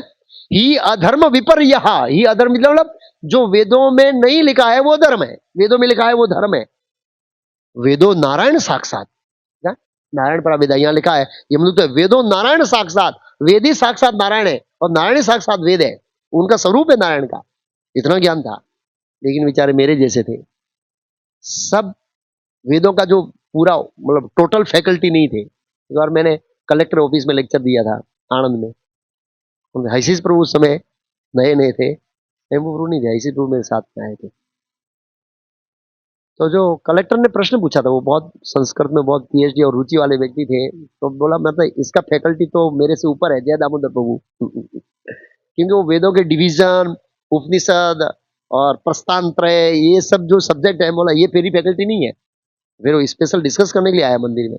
[SPEAKER 1] ही अधर्म विपर्य, ही अधर्म मतलब जो वेदों में नहीं लिखा है वो धर्म है, वेदों में लिखा है वो धर्म है। वेदो नारायण साक्षात, नारायण पर वेद, यहां लिखा है यमदूत, वेदो नारायण साक्षात, वेद ही साक्षात नारायण है और नारायण ही साक्षात वेद है, उनका स्वरूप है नारायण का। इतना ज्ञान था, लेकिन बेचारे मेरे जैसे थे, सब वेदों का जो पूरा मतलब टोटल फैकल्टी नहीं थे। एक बार मैंने कलेक्टर ऑफिस में लेक्चर दिया था आनंद में, हसीस प्रभु उस समय नए नए थे, हेमू प्रभु नहीं थे, हसीस प्रभु मेरे साथ में आए थे। तो जो कलेक्टर ने प्रश्न पूछा था, वो बहुत संस्कृत में बहुत पीएचडी और रुचि वाले व्यक्ति थे, तो बोला मतलब इसका फैकल्टी तो मेरे से ऊपर है, जय दामोदर प्रभु क्योंकि वो वेदों के डिवीजन, उपनिषद और प्रस्थानत्रय, ये सब जो सब्जेक्ट है, बोला ये मेरी फैकल्टी नहीं है। फिर वो स्पेशल डिस्कस करने के लिए आया मंदिर में,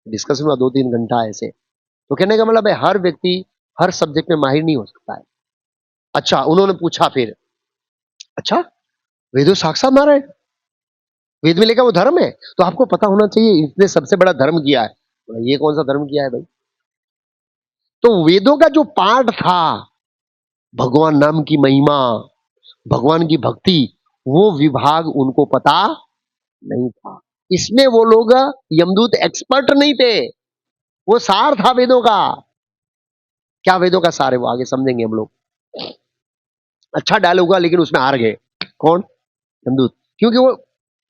[SPEAKER 1] डिस्कशन हुआ 2-3 घंटा ऐसे। तो कहने का मतलब है हर व्यक्ति हर सब्जेक्ट में माहिर नहीं हो सकता है। अच्छा, उन्होंने पूछा फिर, अच्छा वेदो साक्षात नारायण, वेद में लिखा वो धर्म है, तो आपको पता होना चाहिए इसने सबसे बड़ा धर्म किया है। ये कौन सा धर्म किया है भाई? तो वेदों का जो पाठ था, भगवान नाम की महिमा, भगवान की भक्ति, वो विभाग उनको पता नहीं था। इसमें वो लोग यमदूत एक्सपर्ट नहीं थे, वो सार था वेदों का। क्या वेदों का सार है वो आगे समझेंगे हम लोग। अच्छा डायलॉग हुआ लेकिन उसमें हार गए। कौन? यमदूत। क्योंकि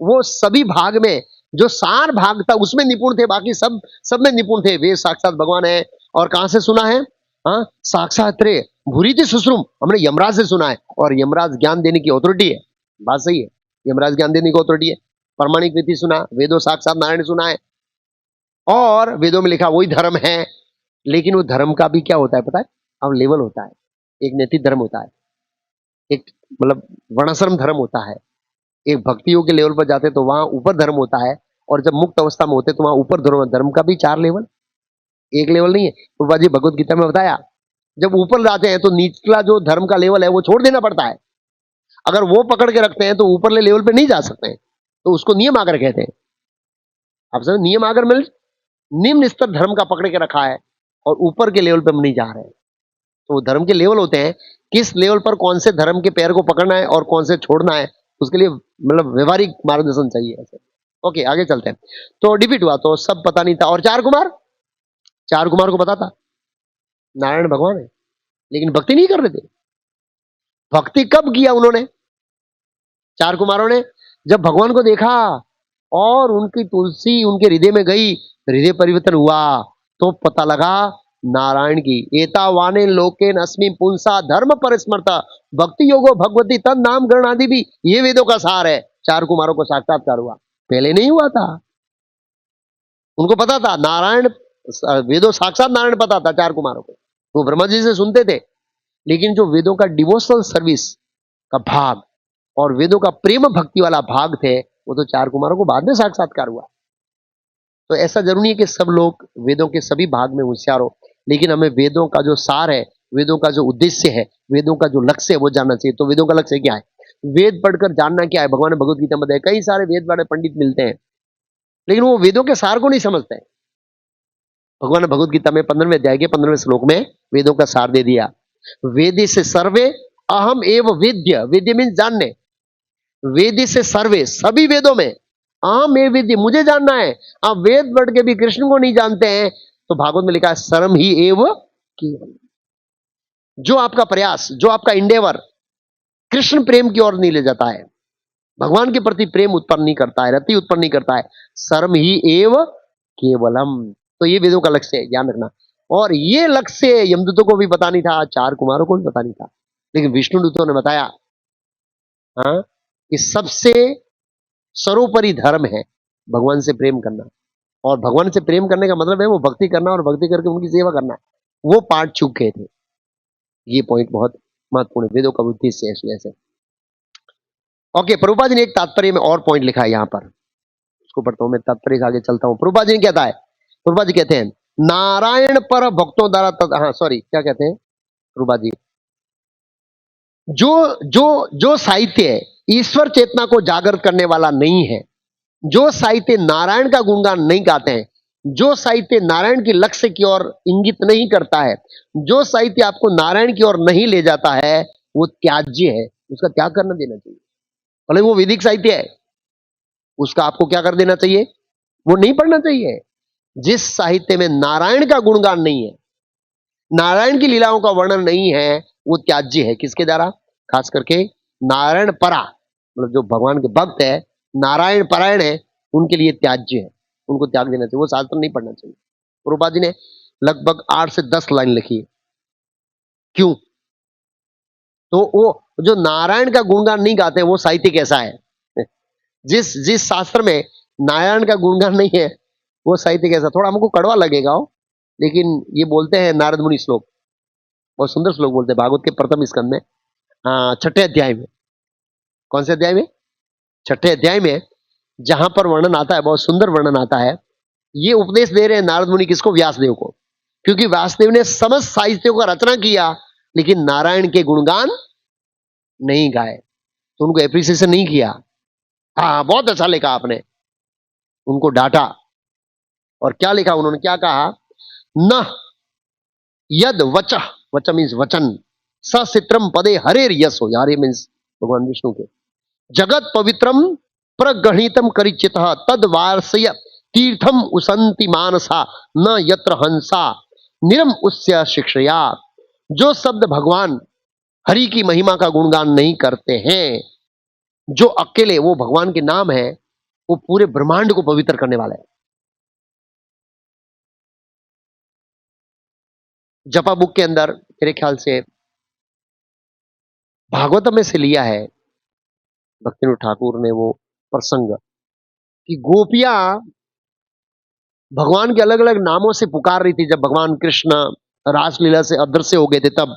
[SPEAKER 1] वो सभी भाग में जो सार भाग था उसमें निपुण थे, बाकी सब में निपुण थे। वे साक्षात भगवान है। और कहां से सुना है? हाँ, साक्षात रे भूरी थी सुश्रुम, हमने यमराज से सुना है। और यमराज ज्ञान देने की अथॉरिटी है, बात सही है, यमराज ज्ञान देने की अथॉरिटी है। प्रमाणिक विधि सुना, वेदों साक्षात नारायण सुना है, और वेदों में लिखा वही धर्म है। लेकिन वो धर्म का भी क्या होता है पता है? अब लेवल होता है। एक नैतिक धर्म होता है, एक मतलब वर्णाश्रम धर्म होता है, एक भक्तियों के लेवल पर जाते तो वहां ऊपर धर्म होता है, और जब मुक्त अवस्था में होते तो वहां ऊपर धर्म, धर्म का भी 4 लेवल, एक लेवल नहीं है। प्रभुपाद जी भगवत गीता में बताया, जब ऊपर जाते हैं तो निचला जो धर्म का लेवल है वो छोड़ देना पड़ता है। अगर वो पकड़ के रखते हैं तो ऊपरले लेवल पे नहीं जा सकते हैं, तो उसको नियम आगर कहते हैं। आप समझ, नियम आगर मिल निम्न स्तर धर्म का पकड़ के रखा है, और ऊपर के लेवल पे हम नहीं जा रहे हैं। तो वो धर्म के लेवल होते हैं, किस लेवल पर कौन से धर्म के पैर को पकड़ना है और कौन से छोड़ना है, उसके लिए मतलब व्यवहारिक मार्गदर्शन चाहिए ऐसे। ओके, आगे चलते हैं। तो डिफीट हुआ तो सब पता नहीं था। और 4 कुमार को पता था नारायण भगवान है, लेकिन भक्ति नहीं कर रहे थे। भक्ति कब किया उन्होंने? 4 कुमारों ने जब भगवान को देखा और उनकी तुलसी उनके हृदय में गई, हृदय परिवर्तन हुआ, तो पता लगा नारायण की। एतावाने लोकेन अस्मि पुंसा धर्म परिस्मृता भक्ति योगो भगवती तद नाम गण आदि भी, ये वेदों का सार है। 4 कुमारों को साक्षात्कार हुआ, पहले नहीं हुआ था। उनको पता था नारायण, वेदों साक्षात नारायण पता था 4 कुमारों को, वो ब्रह्मा जी से सुनते थे। लेकिन जो वेदों का डिवोशनल सर्विस का भाग और वेदों का प्रेम भक्ति वाला भाग थे, वो तो 4 कुमारों को बाद में साक्षात्कार हुआ। तो ऐसा जरूरी नहीं है कि सब लोग वेदों के सभी भाग में होशियार हो, लेकिन हमें वेदों का जो सार है, वेदों का जो उद्देश्य है, वेदों का जो लक्ष्य है वो जानना चाहिए। तो वेदों का लक्ष्य क्या है? वेद पढ़कर जानना क्या है? भगवान ने भगवत गीता में बताया, कई सारे वेद वाले पंडित मिलते हैं लेकिन वो वेदों के सार को नहीं समझते हैं। भगवान ने भगवत गीता में 15वें अध्याय के 15वें श्लोक में वेदों का सार दे दिया। वेद से सर्वे अहम एव वेद्य, वेद्य मीन जानने, वेद से सर्वे सभी वेदों में अहम एव वेद्य, मुझे जानना है। आप वेद पढ़ के भी कृष्ण को नहीं जानते हैं, तो भागवत में लिखा है सर्म ही एव केवल। जो आपका प्रयास, जो आपका इंडेवर कृष्ण प्रेम की ओर नहीं ले जाता है, भगवान के प्रति प्रेम उत्पन्न नहीं करता है, रति उत्पन्न नहीं करता है, सर्म ही एव केवलम। तो ये वेदों का लक्ष्य है, ध्यान रखना। और ये लक्ष्य यमदूतों को भी पता नहीं था, 4 कुमारों को भी पता नहीं था, लेकिन विष्णु दूतों ने बताया। हाँ, कि सबसे सर्वोपरि धर्म है भगवान से प्रेम करना, और भगवान से प्रेम करने का मतलब है वो भक्ति करना, और भक्ति करके उनकी सेवा करना। वो पार्ट चूक गए थे। ये पॉइंट बहुत महत्वपूर्ण है, वेदों का उद्देश्य ऐसे। ओके, प्रभुपाद जी ने एक तात्पर्य में और पॉइंट लिखा है यहाँ पर, उसको पढ़ता हूं मैं, तात्पर्य आगे चलता हूं। प्रभुपाद जी ने कहता है, प्रभुपाद जी कहते हैं नारायण पर भक्तों द्वारा हाँ सॉरी, क्या कहते हैं प्रभुपाद जी? जो जो जो साहित्य ईश्वर चेतना को जागृत करने वाला नहीं है, जो साहित्य नारायण का गुणगान नहीं गाते हैं, जो साहित्य नारायण की लक्ष्य की ओर इंगित नहीं करता है, जो साहित्य आपको नारायण की ओर नहीं ले जाता है, वो त्याज्य है, उसका त्याग करना देना चाहिए। भले वो वैदिक साहित्य है, उसका आपको क्या कर देना चाहिए? वो नहीं पढ़ना चाहिए। जिस साहित्य में नारायण का गुणगान नहीं है, नारायण की लीलाओं का वर्णन नहीं है, वो त्याज्य है। किसके द्वारा? खास करके नारायण परा, मतलब जो भगवान के भक्त है, नारायण परायण है, उनके लिए त्याज्य है, उनको त्याग देना चाहिए, वो शास्त्र नहीं पढ़ना चाहिए। प्रभुपाद जी ने लगभग 8 से 10 लाइन लिखी है। क्यों? तो वो जो नारायण का गुणगान नहीं गाते वो साहित्य कैसा है? जिस जिस शास्त्र में नारायण का गुणगान नहीं है, वो साहित्य कैसा? थोड़ा हमको कड़वा लगेगा हो, लेकिन ये बोलते हैं नारद मुनि श्लोक, बहुत सुंदर श्लोक बोलते हैं भागवत के प्रथम स्कंद में, 6ठे अध्याय में। कौन से अध्याय में? 6ठे अध्याय में, जहां पर वर्णन आता है, बहुत सुंदर वर्णन आता है। ये उपदेश दे रहे हैं नारद मुनि किसको? व्यासदेव को। क्योंकि व्यासदेव ने समस्त साहित्यों का रचना किया, लेकिन नारायण के गुणगान नहीं गाए, तो उनको एप्रिसिएशन नहीं किया। हाँ, बहुत अच्छा लिखा आपने, उनको डांटा। और क्या लिखा उन्होंने? क्या कहा? न यद वच, वच मीन्स वचन, सचित्रम पदे हरेर यशो, यारे मीन्स भगवान विष्णु के, जगत पवित्रम प्रगणितम करिचित तद वार्षय तीर्थम उसंति मानसा न यत्र हंसा निरम उस्य शिक्षया। जो शब्द भगवान हरि की महिमा का गुणगान नहीं करते हैं, जो अकेले वो भगवान के नाम है, वो पूरे ब्रह्मांड को पवित्र करने वाला है। जपा बुक के अंदर मेरे ख्याल से भागवत में से लिया है भक्तिविनोद ठाकुर ने वो प्रसंग कि गोपियां भगवान के अलग अलग नामों से पुकार रही थी। जब भगवान कृष्ण रासलीला से अदृश्य हो गए थे, तब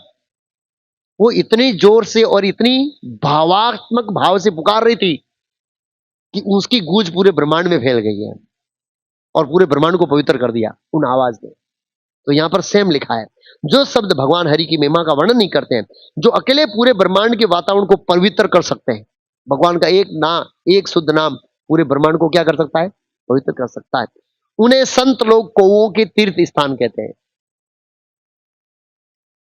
[SPEAKER 1] वो इतनी जोर से और इतनी भावात्मक भाव से पुकार रही थी कि उसकी गूंज पूरे ब्रह्मांड में फैल गई है और पूरे ब्रह्मांड को पवित्र कर दिया उन आवाज ने। तो यहां पर सेम लिखा है, जो शब्द भगवान हरि की महिमा का वर्णन नहीं करते हैं, जो अकेले पूरे ब्रह्मांड के वातावरण को पवित्र कर सकते हैं। भगवान का एक शुद्ध नाम पूरे ब्रह्मांड को क्या कर सकता है? पवित्र कर सकता है। उन्हें संत लोग कौओं के तीर्थ स्थान कहते हैं।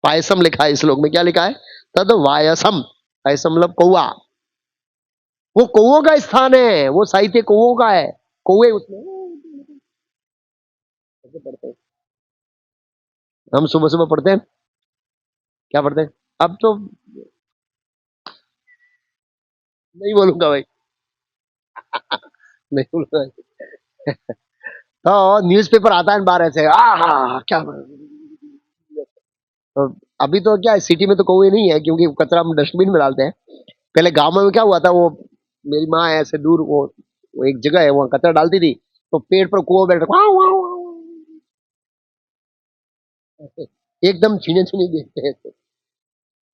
[SPEAKER 1] पायसम लिखा है इस श्लोक में, क्या लिखा है? तद वायसम। पायसम मतलब कौआ, वो कौओं का स्थान है, वो साहित्य कौओं का है। कौए उसमें ऐसे पढ़ते हैं, हम सुबह सुबह पढ़ते हैं, क्या पढ़ते हैं? अब तो नहीं बोलूंगा भाई, नहीं बोलूंगा। तो न्यूज़पेपर आता है बाहर ऐसे, क्या। तो अभी तो क्या है, सिटी में तो कौवे नहीं है क्योंकि कचरा हम डस्टबिन में डालते हैं। पहले गांव में क्या हुआ था, वो मेरी माँ ऐसे दूर, वो एक जगह है वहां कचरा डालती थी, तो पेड़ पर कौवा बैठ वाव वाव वाव, ऐसे एकदम छीने छीने देखते हैं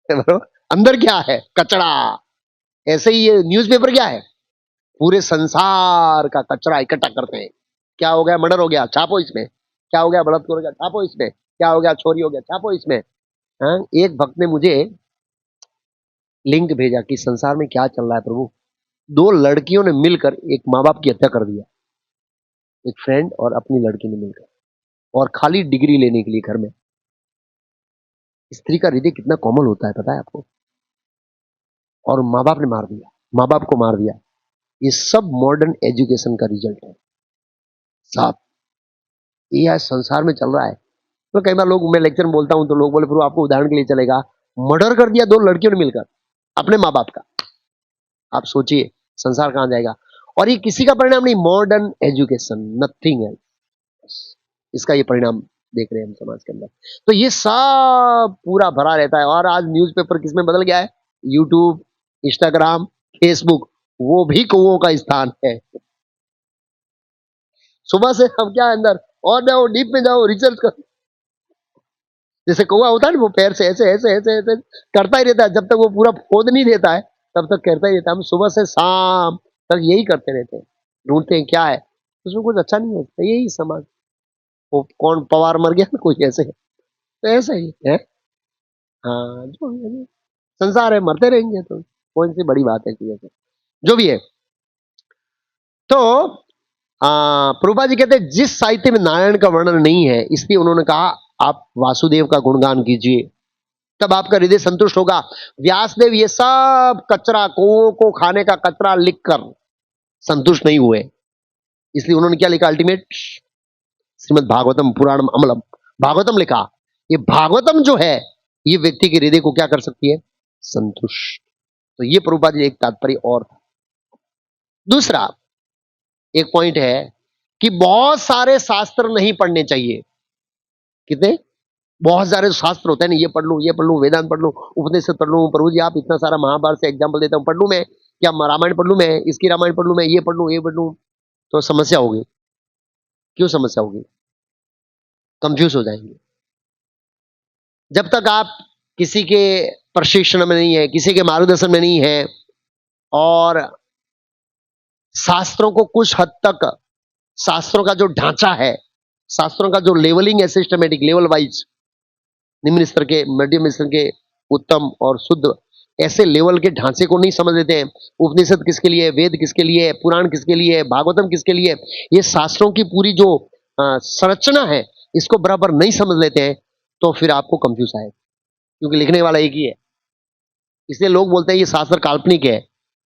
[SPEAKER 1] तो, अंदर क्या है? कचरा। ऐसे ही ये न्यूज़पेपर क्या है? पूरे संसार का कचरा इकट्ठा करते हैं। क्या हो गया? मर्डर हो गया, छापो इसमें। क्या हो गया? बलात्कार हो गया, छापो इसमें। क्या हो गया? चोरी हो गया, छापो इसमें। हाँ? एक भक्त ने मुझे लिंक भेजा कि संसार में क्या चल रहा है प्रभु। दो लड़कियों ने मिलकर एक माँ बाप की हत्या कर दिया, एक फ्रेंड और अपनी लड़की ने मिलकर, और खाली डिग्री लेने के लिए घर में। स्त्री का हृदय कितना कोमल होता है पता है आपको? और माँ बाप ने मार दिया, माँ बाप को मार दिया। ये सब मॉडर्न एजुकेशन का रिजल्ट है साहब। ये आज संसार में चल रहा है। तो कई बार लोग, मैं लेक्चर में बोलता हूं तो लोग बोले प्रभु आपको उदाहरण के लिए चलेगा, मर्डर कर दिया दो लड़कियों ने मिलकर अपने माँ बाप का। आप सोचिए संसार कहां जाएगा। और ये किसी का परिणाम नहीं, मॉडर्न एजुकेशन, नथिंग एल्स। इसका ये परिणाम देख रहे हैं हम समाज के अंदर। तो ये सब पूरा भरा रहता है। और आज न्यूज़पेपर किसमें बदल गया है? यूट्यूब, इंस्टाग्राम, फेसबुक, वो भी कौओं का स्थान है। सुबह से हम क्या है अंदर, और जाओ डीप में जाओ, रिसर्च कर। जैसे कौवा होता है ना, वो पैर से ऐसे ऐसे ऐसे ऐसे करता ही रहता है, जब तक वो पूरा खोद नहीं देता है तब तक करता ही रहता है। हम सुबह से शाम तक यही करते रहते हैं, ढूंढते हैं क्या है। उसमें कुछ अच्छा नहीं होता, यही समाज। वो कौन पवार मर गया ना, कोई ऐसे है, तो ऐसे ही है। हाँ, जो भी है, संसार है, मरते रहेंगे, तो कौन सी बड़ी बात है कि ऐसे जो भी है। तो प्रभुपाद जी कहते हैं जिस साहित्य में नारायण का वर्णन नहीं है, इसलिए उन्होंने कहा आप वासुदेव का गुणगान कीजिए, तब आपका हृदय संतुष्ट होगा। व्यासदेव ये सब कचरा, कौओं को खाने का कचरा लिखकर संतुष्ट नहीं हुए, इसलिए उन्होंने क्या लिखा? अल्टीमेट श्रीमद् भागवतम पुराणम अमलम, भागवतम लिखा। ये भागवतम जो है, ये व्यक्ति के हृदय को क्या कर सकती है? संतुष्ट। तो ये प्रभुपाद जी एक तात्पर्य और था। दूसरा एक पॉइंट है कि बहुत सारे शास्त्र नहीं पढ़ने चाहिए। कितने? बहुत सारे शास्त्र होते हैं ना, ये पढ़ लूं, ये पढ़ लूं, वेदांत पढ़ लूं, उपनिषद पढ़ लूं। प्रभु जी आप इतना सारा महाभारत से एग्जाम्पल देता हूं, पढ़ लूं मैं? क्या रामायण पढ़ लूं मैं? इसकी रामायण पढ़ लूं मैं? ये पढ़ लूं, ये पढ़ लूं? तो समस्या होगी। क्यों समस्या होगी? कंफ्यूज हो जाएंगे। जब तक आप किसी के प्रशिक्षण में नहीं है, किसी के मार्गदर्शन में नहीं है, और शास्त्रों को कुछ हद तक, शास्त्रों का जो ढांचा है, शास्त्रों का जो लेवलिंग है, सिस्टमेटिक लेवल वाइज, निम्न स्तर के, मध्यम स्तर के, उत्तम और शुद्ध, ऐसे लेवल के ढांचे को नहीं समझ लेते हैं। उपनिषद किसके लिए, वेद किसके लिए, पुराण किसके लिए, भागवतम किसके लिए, ये शास्त्रों की पूरी जो संरचना है, इसको बराबर नहीं समझ लेते हैं, तो फिर आपको कंफ्यूज आएगा, क्योंकि लिखने वाला एक ही है। इसलिए लोग बोलते हैं ये शास्त्र काल्पनिक है,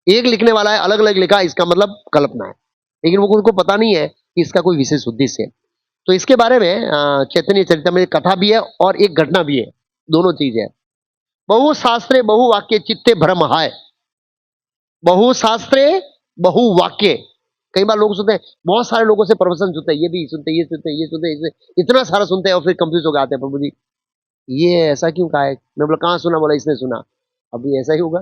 [SPEAKER 1] एक लिखने वाला है, अलग अलग लिखा, इसका मतलब कल्पना है, लेकिन वो उनको पता नहीं है कि इसका कोई विशेष उद्देश्य है। तो इसके बारे में चैतन्य चरितमृत में कथा भी है और एक घटना भी है, दोनों चीज है। बहु शास्त्रे बहु वाक्य चित्ते भ्रम है। बहु शास्त्रे बहु वाक्य, कई बार लोग सुनते हैं, बहुत सारे लोगों से प्रवचन सुनते हैं, ये भी सुनते हैं, ये सुनते हैं, ये सुनते हैं, इतना सारा सुनते हैं और फिर कंफ्यूज हो जाते हैं, प्रभु जी ये ऐसा क्यों कहा है? मैं बोला कहाँ सुना? बोला इसने सुना। अभी ऐसा ही होगा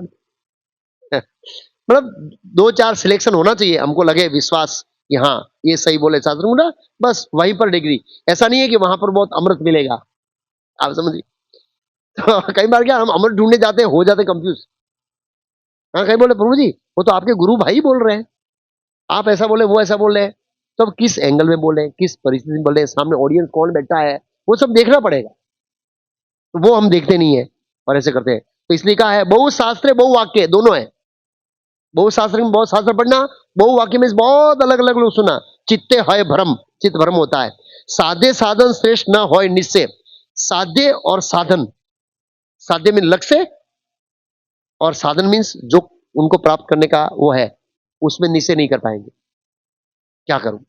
[SPEAKER 1] मतलब दो चार सिलेक्शन होना चाहिए, हमको लगे विश्वास कि हाँ ये सही बोले शास्त्र ना, बस वहीं पर डिग्री। ऐसा नहीं है कि वहां पर बहुत अमृत मिलेगा, आप समझिए। तो कई बार क्या हम अमृत ढूंढने जाते हैं, हो जाते कंफ्यूज। हाँ, कहीं बोले प्रभु जी वो तो आपके गुरु भाई बोल रहे हैं, आप ऐसा बोले, वो ऐसा बोल रहे हैं, तो अब किस एंगल में बोले, किस परिस्थिति में बोले, सामने ऑडियंस कौन बैठा है, वो सब देखना पड़ेगा। तो वो हम देखते नहीं है और ऐसे करते हैं। तो इसलिए कहा है बहु शास्त्र बहु वाक्य, दोनों है। बहु शास्त्र में बहुत शास्त्र पढ़ना, बहु वाक्य में बहुत अलग अलग लोग सुना। चित्ते है भ्रम, चित्त भ्रम होता है। साध्य साधन श्रेष्ठ न हो निश्चय। साध्य और साधन, साध्य मीन लक्ष्य और साधन मीन्स जो उनको प्राप्त करने का वो है, उसमें निश्चय नहीं कर पाएंगे। क्या करूं,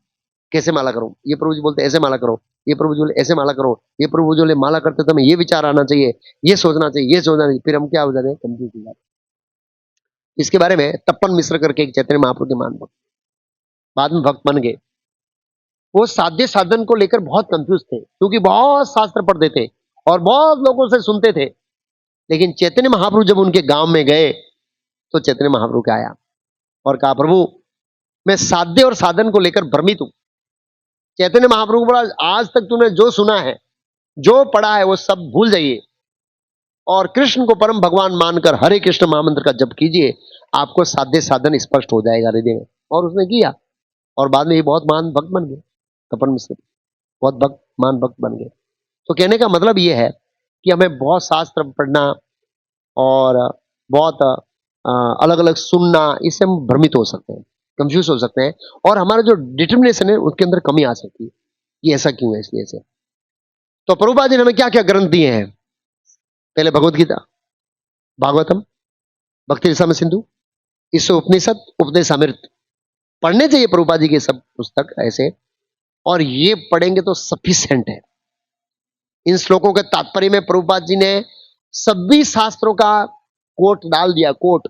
[SPEAKER 1] कैसे माला करूं? ये प्रभु जी बोलते ऐसे माला करो, ये प्रभु जी बोले ऐसे माला करो, ये प्रभु जी बोले माला करते तो हमें ये विचार आना चाहिए, ये सोचना चाहिए, ये सोचना चाहिए। फिर हम क्या हो जाते हैं, कंफ्यूज हो जाते हैं। इसके बारे में तप्पन मिश्र करके एक चैतन्य महाप्रभु के मान भक्त, बाद में भक्त बन गए। वो साध्य साधन को लेकर बहुत कंफ्यूज थे, क्योंकि बहुत शास्त्र पढ़ते थे और बहुत लोगों से सुनते थे। लेकिन चैतन्य महाप्रभु जब उनके गांव में गए तो चैतन्य महाप्रभु के आया और कहा प्रभु मैं साध्य और साधन को लेकर भ्रमित हूं। चैतन्य महाप्रभु को बोला आज तक तूने जो सुना है, जो पढ़ा है, वो सब भूल जाइए और कृष्ण को परम भगवान मानकर हरे कृष्ण महामंत्र का जप कीजिए, आपको साध्य साधन स्पष्ट हो जाएगा हृदय में। और उसने किया और बाद में ये बहुत महान भक्त बन गए। तपन मिश्र बहुत भक्त, महान भक्त बन गए। तो कहने का मतलब ये है कि हमें बहुत शास्त्र पढ़ना और बहुत अलग अलग सुनना, इससे हम भ्रमित हो सकते हैं, कंफ्यूज हो सकते हैं और हमारा जो डिटर्मिनेशन है उसके अंदर कमी आ सकती है कि ऐसा क्यों है, इसलिए ऐसे। तो प्रभुपाद जी ने हमें क्या क्या ग्रंथ दिए हैं? पहले भगवत गीता, भागवतम, भक्ति रसायन सिंधु, इससे उपनिषद, उपदेशामृत पढ़ने चाहिए प्रभुपाद जी के सब पुस्तक ऐसे, और ये पढ़ेंगे तो सफिशिएंट है। इन श्लोकों के तात्पर्य में प्रभुपाद जी ने सभी शास्त्रों का कोट डाल दिया, कोट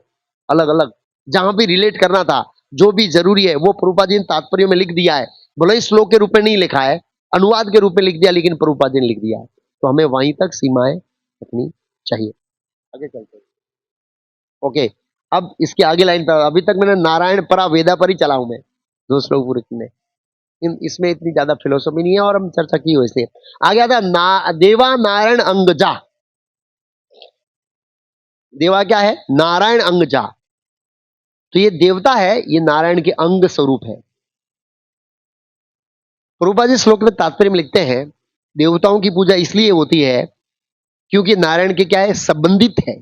[SPEAKER 1] अलग अलग, जहां भी रिलेट करना था, जो भी जरूरी है वो प्रभुपाद जी ने तात्पर्य में लिख दिया है। भले ही श्लोक के रूप में नहीं लिखा है, अनुवाद के रूप में लिख दिया, लेकिन प्रभुपाद जी ने लिख दिया है। तो हमें वहीं तक सीमाएं रखनी चाहिए। आगे चलते हैं। ओके, अब इसके आगे लाइन पर, अभी तक मैंने नारायण परा वेदा पर ही चला हूं मैं, दो श्लोक पूरे में। इसमें इतनी ज्यादा फिलोसॉफी नहीं है और हम चर्चा की हो इसलिए। आगे आता देवा नारायण अंगजा। देवा क्या है? नारायण अंगजा। तो ये देवता है, ये नारायण के अंग स्वरूप है। प्रभुपाद जी श्लोक में तात्पर्य में लिखते हैं देवताओं की पूजा इसलिए होती है क्योंकि नारायण के क्या है, संबंधित है।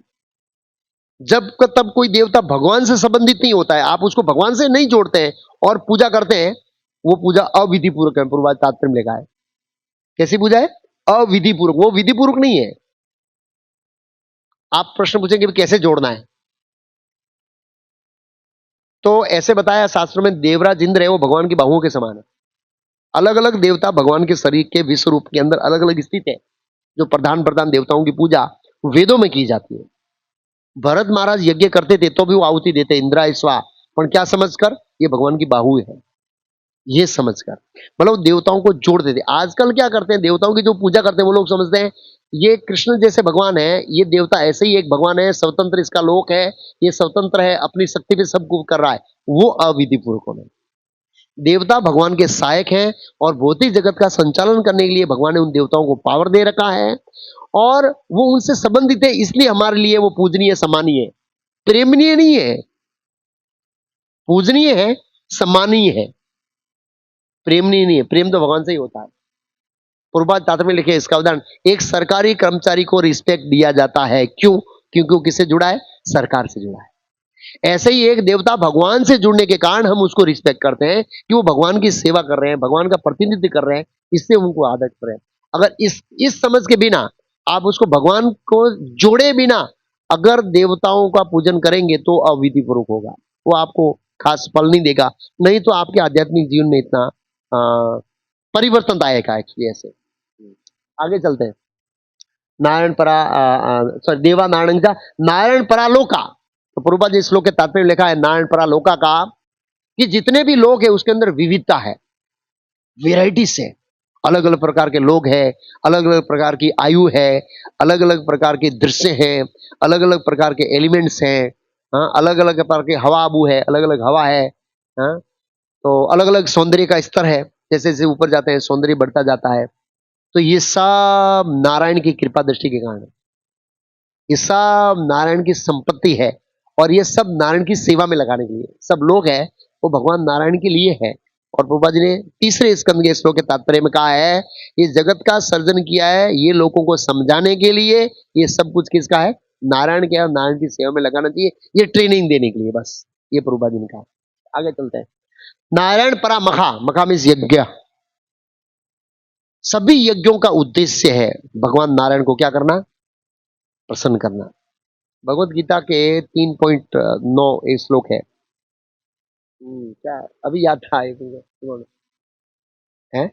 [SPEAKER 1] जब तब कोई देवता भगवान से संबंधित नहीं होता है, आप उसको भगवान से नहीं जोड़ते हैं और पूजा करते हैं, वो पूजा अविधि पूर्वक है। प्रभुपाद तात्पर्य में लिखा है कैसी पूजा है? अविधि पूर्वक। वो विधि पूर्वक नहीं है। आप प्रश्न पूछेंगे कैसे जोड़ना है, तो ऐसे बताया शास्त्रों में, देवराज इंद्र है वो भगवान की बाहुओं के समान है। अलग अलग देवता भगवान के शरीर के विश्व रूप के अंदर अलग अलग स्थित है। जो प्रधान प्रधान देवताओं की पूजा वेदों में की जाती है। भरत महाराज यज्ञ करते थे तो भी वो आहुति देते इंद्राय स्वाहा, पर क्या समझकर? ये भगवान की बाहु है, ये समझकर, मतलब देवताओं को जोड़ देते। आजकल क्या करते हैं, देवताओं की जो पूजा करते हैं वो लोग समझते हैं ये कृष्ण जैसे भगवान है, ये देवता ऐसे ही एक भगवान है, स्वतंत्र इसका लोक है, ये स्वतंत्र है, अपनी शक्ति पे सब कुछ कर रहा है। वो अविधि पूर्वक होना। देवता भगवान के सहायक हैं और भौतिक जगत का संचालन करने के लिए भगवान ने उन देवताओं को पावर दे रखा है और वो उनसे संबंधित है, इसलिए हमारे लिए वो पूजनीय, सम्मानीय, प्रेमनीय नहीं है, पूजनीय है, सम्मानीय है, प्रेमनीय नहीं है। प्रेम तो भगवान से ही होता है। पूर्वाध तात्पर्य में लिखे इसका उदाहरण, एक सरकारी कर्मचारी को रिस्पेक्ट दिया जाता है, क्यों? क्योंकि वो किससे जुड़ा है? सरकार से जुड़ा है। ऐसे ही एक देवता भगवान से जुड़ने के कारण हम उसको रिस्पेक्ट करते हैं कि वो भगवान की सेवा कर रहे हैं, भगवान का प्रतिनिधित्व कर रहे हैं, इससे उनको आदर कर रहे हैं। अगर इस समझ के बिना आप उसको भगवान को जोड़े बिना अगर देवताओं का पूजन करेंगे तो अविधि पूर्वक होगा। वो आपको खास फल नहीं देगा, नहीं तो आपके आध्यात्मिक जीवन में इतना परिवर्तन आएगा एक्चुअली ऐसे। आगे चलते हैं। नारायण परा सॉरी देवा नारायण का नारायण परालोका। तो प्रभुपाद जी श्लोक के तात्पर्य में लिखा है नारायण परालोका का कि जितने भी लोग हैं उसके अंदर विविधता है, वेराइटीज है, अलग अलग प्रकार के लोग हैं, अलग अलग प्रकार की आयु है, अलग अलग प्रकार के दृश्य हैं, अलग अलग प्रकार के एलिमेंट्स हैं, हाँ, अलग अलग प्रकार के हवा आबू है, अलग अलग हवा है, हाँ, तो अलग अलग सौंदर्य का स्तर है, जैसे जैसे ऊपर जाते हैं सौंदर्य बढ़ता जाता है। तो ये सब नारायण की कृपा दृष्टि के कारण है, ये सब नारायण की संपत्ति है, और ये सब नारायण की सेवा में लगाने के लिए सब लोग हैं वो भगवान नारायण के लिए है। और प्रभुपाद जी ने तीसरे स्कंद के श्लोक के तात्पर्य में कहा है ये जगत का सर्जन किया है ये लोगों को समझाने के लिए, ये सब कुछ किसका है, नारायण के, नारायण की सेवा में लगाना चाहिए, ये ट्रेनिंग देने के लिए, बस ये प्रभुपाद जी ने कहा। आगे चलते हैं। नारायण परा मखा, मखा मीन्स यज्ञ। सभी यज्ञों का उद्देश्य है भगवान नारायण को क्या करना, प्रसन्न करना। भगवत गीता के 3.9 एक श्लोक है, क्या अभी याद था है,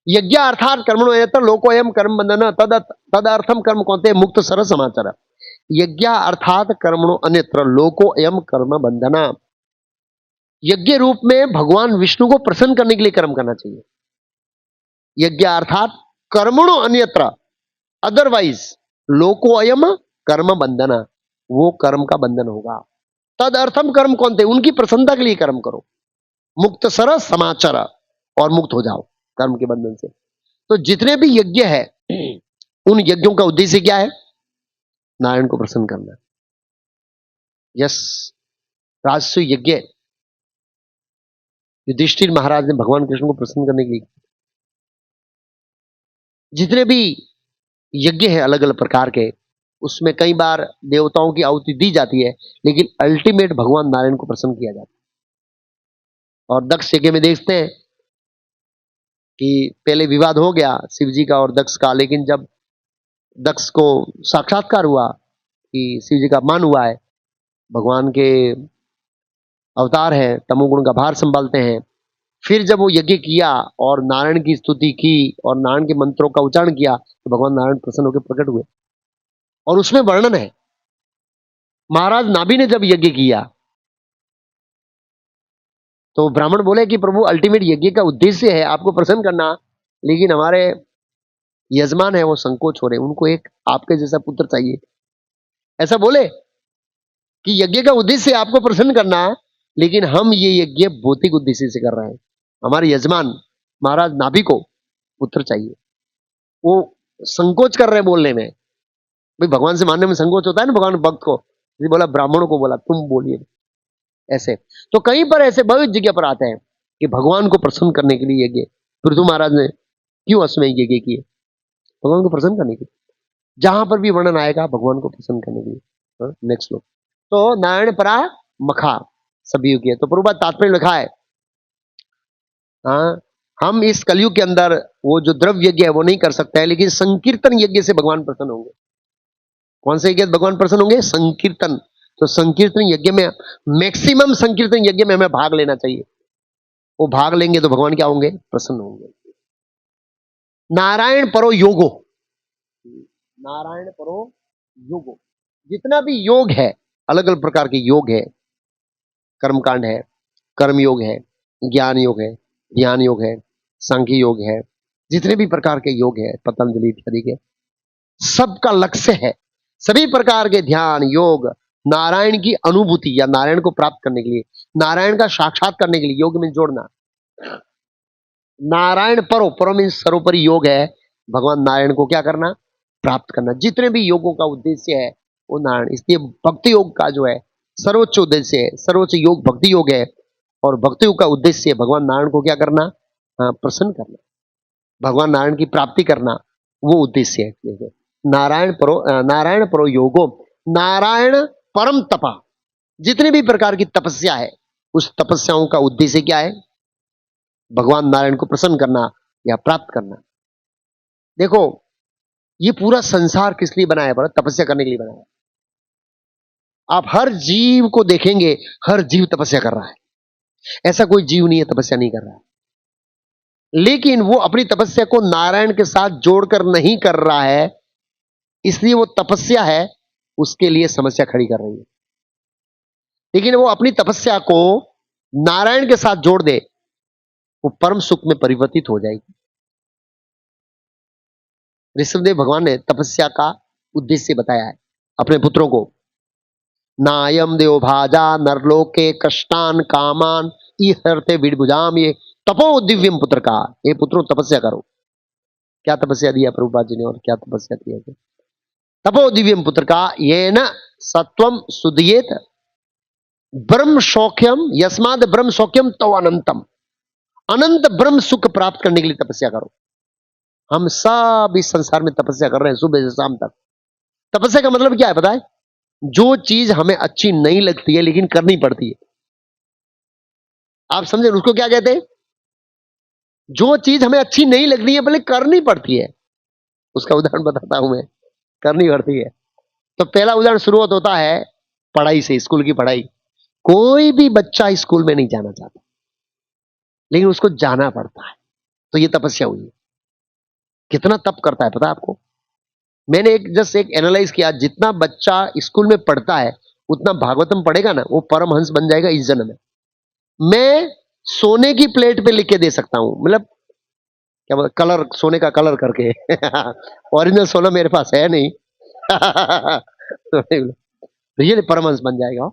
[SPEAKER 1] यज्ञ अर्थात कर्मणो यत्र लोकोयम कर्म बंधन तदर्थम कर्म कौनते मुक्त सर समाचार। यज्ञ अर्थात कर्मणो अन्यत्र लोकोयम कर्म बंधना। यज्ञ रूप में भगवान विष्णु को प्रसन्न करने के लिए कर्म करना चाहिए। यज्ञ अर्थात कर्मणो अन्यत्र, अदरवाइज लोकोयम कर्म बंधना, वो कर्म का बंधन होगा। तद अर्थम कर्म कौन थे, उनकी प्रसन्नता के लिए कर्म करो, मुक्त सर समाचार, और मुक्त हो जाओ कर्म के बंधन से। तो जितने भी यज्ञ है उन यज्ञों का उद्देश्य क्या है, नारायण को प्रसन्न करना। यस, राजसु यज्ञ युधिष्ठिर महाराज ने भगवान कृष्ण को प्रसन्न करने के लिए, जितने भी यज्ञ है अलग अलग प्रकार के, उसमें कई बार देवताओं की आहुति दी जाती है, लेकिन अल्टीमेट भगवान नारायण को प्रसन्न किया जाता है। और दक्ष यज्ञ में देखते हैं कि पहले विवाद हो गया शिव जी का और दक्ष का, लेकिन जब दक्ष को साक्षात्कार हुआ कि शिव जी का मान हुआ है, भगवान के अवतार है, तमोगुण का भार संभालते हैं, फिर जब वो यज्ञ किया और नारायण की स्तुति की और नारायण के मंत्रों का उच्चारण किया तो भगवान नारायण प्रसन्न होकर प्रकट हुए। और उसमें वर्णन है, महाराज नाभि ने जब यज्ञ किया तो ब्राह्मण बोले कि प्रभु अल्टीमेट यज्ञ का उद्देश्य है आपको प्रसन्न करना, लेकिन हमारे यजमान है वो संकोच हो रहे, उनको एक आपके जैसा पुत्र चाहिए। ऐसा बोले कि यज्ञ का उद्देश्य आपको प्रसन्न करना, लेकिन हम ये यज्ञ भौतिक उद्देश्य से कर रहे हैं, हमारे यजमान महाराज नाभि को पुत्र चाहिए। वो संकोच कर रहे बोलने में, भाई भगवान से मानने में संकोच होता है ना भगवान भक्त को, इसलिए बोला ब्राह्मणों को बोला तुम बोलिए ऐसे। तो कहीं पर ऐसे बहुत जगह पर आते हैं कि भगवान को प्रसन्न करने के लिए यज्ञ, पृथु महाराज ने क्यों अश्वमेध यज्ञ किए, भगवान को प्रसन्न करने के लिए। जहां पर भी वर्णन आएगा भगवान को प्रसन्न करने के लिए। नेक्स्ट लोग तो नारायण परा मखा सभी युग है। तो प्रभुपाद तात्पर्य लिखा है, हाँ, हम इस कलयुग के अंदर वो जो द्रव्य यज्ञ है वो नहीं कर सकते हैं, लेकिन संकीर्तन यज्ञ से भगवान प्रसन्न होंगे। कौन से यज्ञ भगवान प्रसन्न होंगे, संकीर्तन। तो संकीर्तन यज्ञ में, मैक्सिमम संकीर्तन यज्ञ में हमें भाग लेना चाहिए, वो भाग लेंगे तो भगवान क्या होंगे, प्रसन्न होंगे। नारायण परो योगो, नारायण परो योगो, जितना भी योग है, अलग अलग प्रकार के योग है, कर्मकांड है, कर्म योग है, ज्ञान योग है, ध्यान योग है, सांख्य योग है, जितने भी प्रकार के योग है पतंजलि इत्यादि के, सबका लक्ष्य है, सभी प्रकार के ध्यान योग नारायण की अनुभूति या नारायण को प्राप्त करने के लिए, नारायण का साक्षात करने के लिए योग में जोड़ना। नारायण परो, परो मीन्स सर्वोपरि योग है, भगवान नारायण को क्या करना, प्राप्त करना। जितने भी योगों का उद्देश्य है वो नारायण, इसलिए भक्ति योग का जो है सर्वोच्च उद्देश्य है, सर्वोच्च योग भक्ति योग है, और भक्ति योग का उद्देश्य है भगवान नारायण को क्या करना, प्रसन्न करना, भगवान नारायण की प्राप्ति करना, वो उद्देश्य है। नारायण परो योगो, नारायण परम तपा, जितने भी प्रकार की तपस्या है उस तपस्याओं का उद्देश्य क्या है, भगवान नारायण को प्रसन्न करना या प्राप्त करना। देखो ये पूरा संसार किस लिए बनाया, तपस्या करने के लिए बनाया। आप हर जीव को देखेंगे, हर जीव तपस्या कर रहा है। ऐसा कोई जीव नहीं है तपस्या नहीं कर रहा है, लेकिन वो अपनी तपस्या को नारायण के साथ जोड़कर नहीं कर रहा है, इसलिए वो तपस्या है, उसके लिए समस्या खड़ी कर रही है। लेकिन वो अपनी तपस्या को नारायण के साथ जोड़ दे, वो परम सुख में परिवर्तित हो जाएगी। ऋषभदेव भगवान ने तपस्या का उद्देश्य बताया है अपने पुत्रों को। नायम देव भाजा नरलोके कष्टान कामान ईहरते विडभुजाम ये तपो दिव्यम पुत्र का। ये पुत्रों तपस्या करो। क्या तपस्या दिया प्रभुपाद जी ने और क्या तपस्या की है? तपो दिव्यम पुत्र का ये न सत्वम सुधियेत ब्रह्म सौख्यम यस्माद ब्रह्म सौख्यम तो अनंतम। अनंत ब्रह्म सुख प्राप्त करने के लिए तपस्या करो। हम सब इस संसार में तपस्या कर रहे हैं सुबह से शाम तक। तपस्या का मतलब क्या है पता है? जो चीज हमें अच्छी नहीं लगती है लेकिन करनी पड़ती है। आप समझे उसको क्या कहते हैं? जो चीज हमें अच्छी नहीं लगनी है भले करनी पड़ती है। उसका उदाहरण बताता हूं मैं, करनी पड़ती है। तो पहला उदाहरण शुरुआत होता है पढ़ाई से, स्कूल की पढ़ाई। कोई भी बच्चा स्कूल में नहीं जाना चाहता, लेकिन उसको जाना पड़ता है, तो ये तपस्या हुई है। कितना तप करता है पता है आपको? मैंने एक एनालाइज किया, जितना बच्चा स्कूल में पढ़ता है उतना भागवतम पढ़ेगा ना, वो परमहंस बन जाएगा इस जन्म में। मैं सोने की प्लेट पे लिख के दे सकता हूं, मतलब क्या बोलते कलर, सोने का कलर करके ओरिजिनल सोना मेरे पास है नहीं तो ये परमहंस बन जाएगा।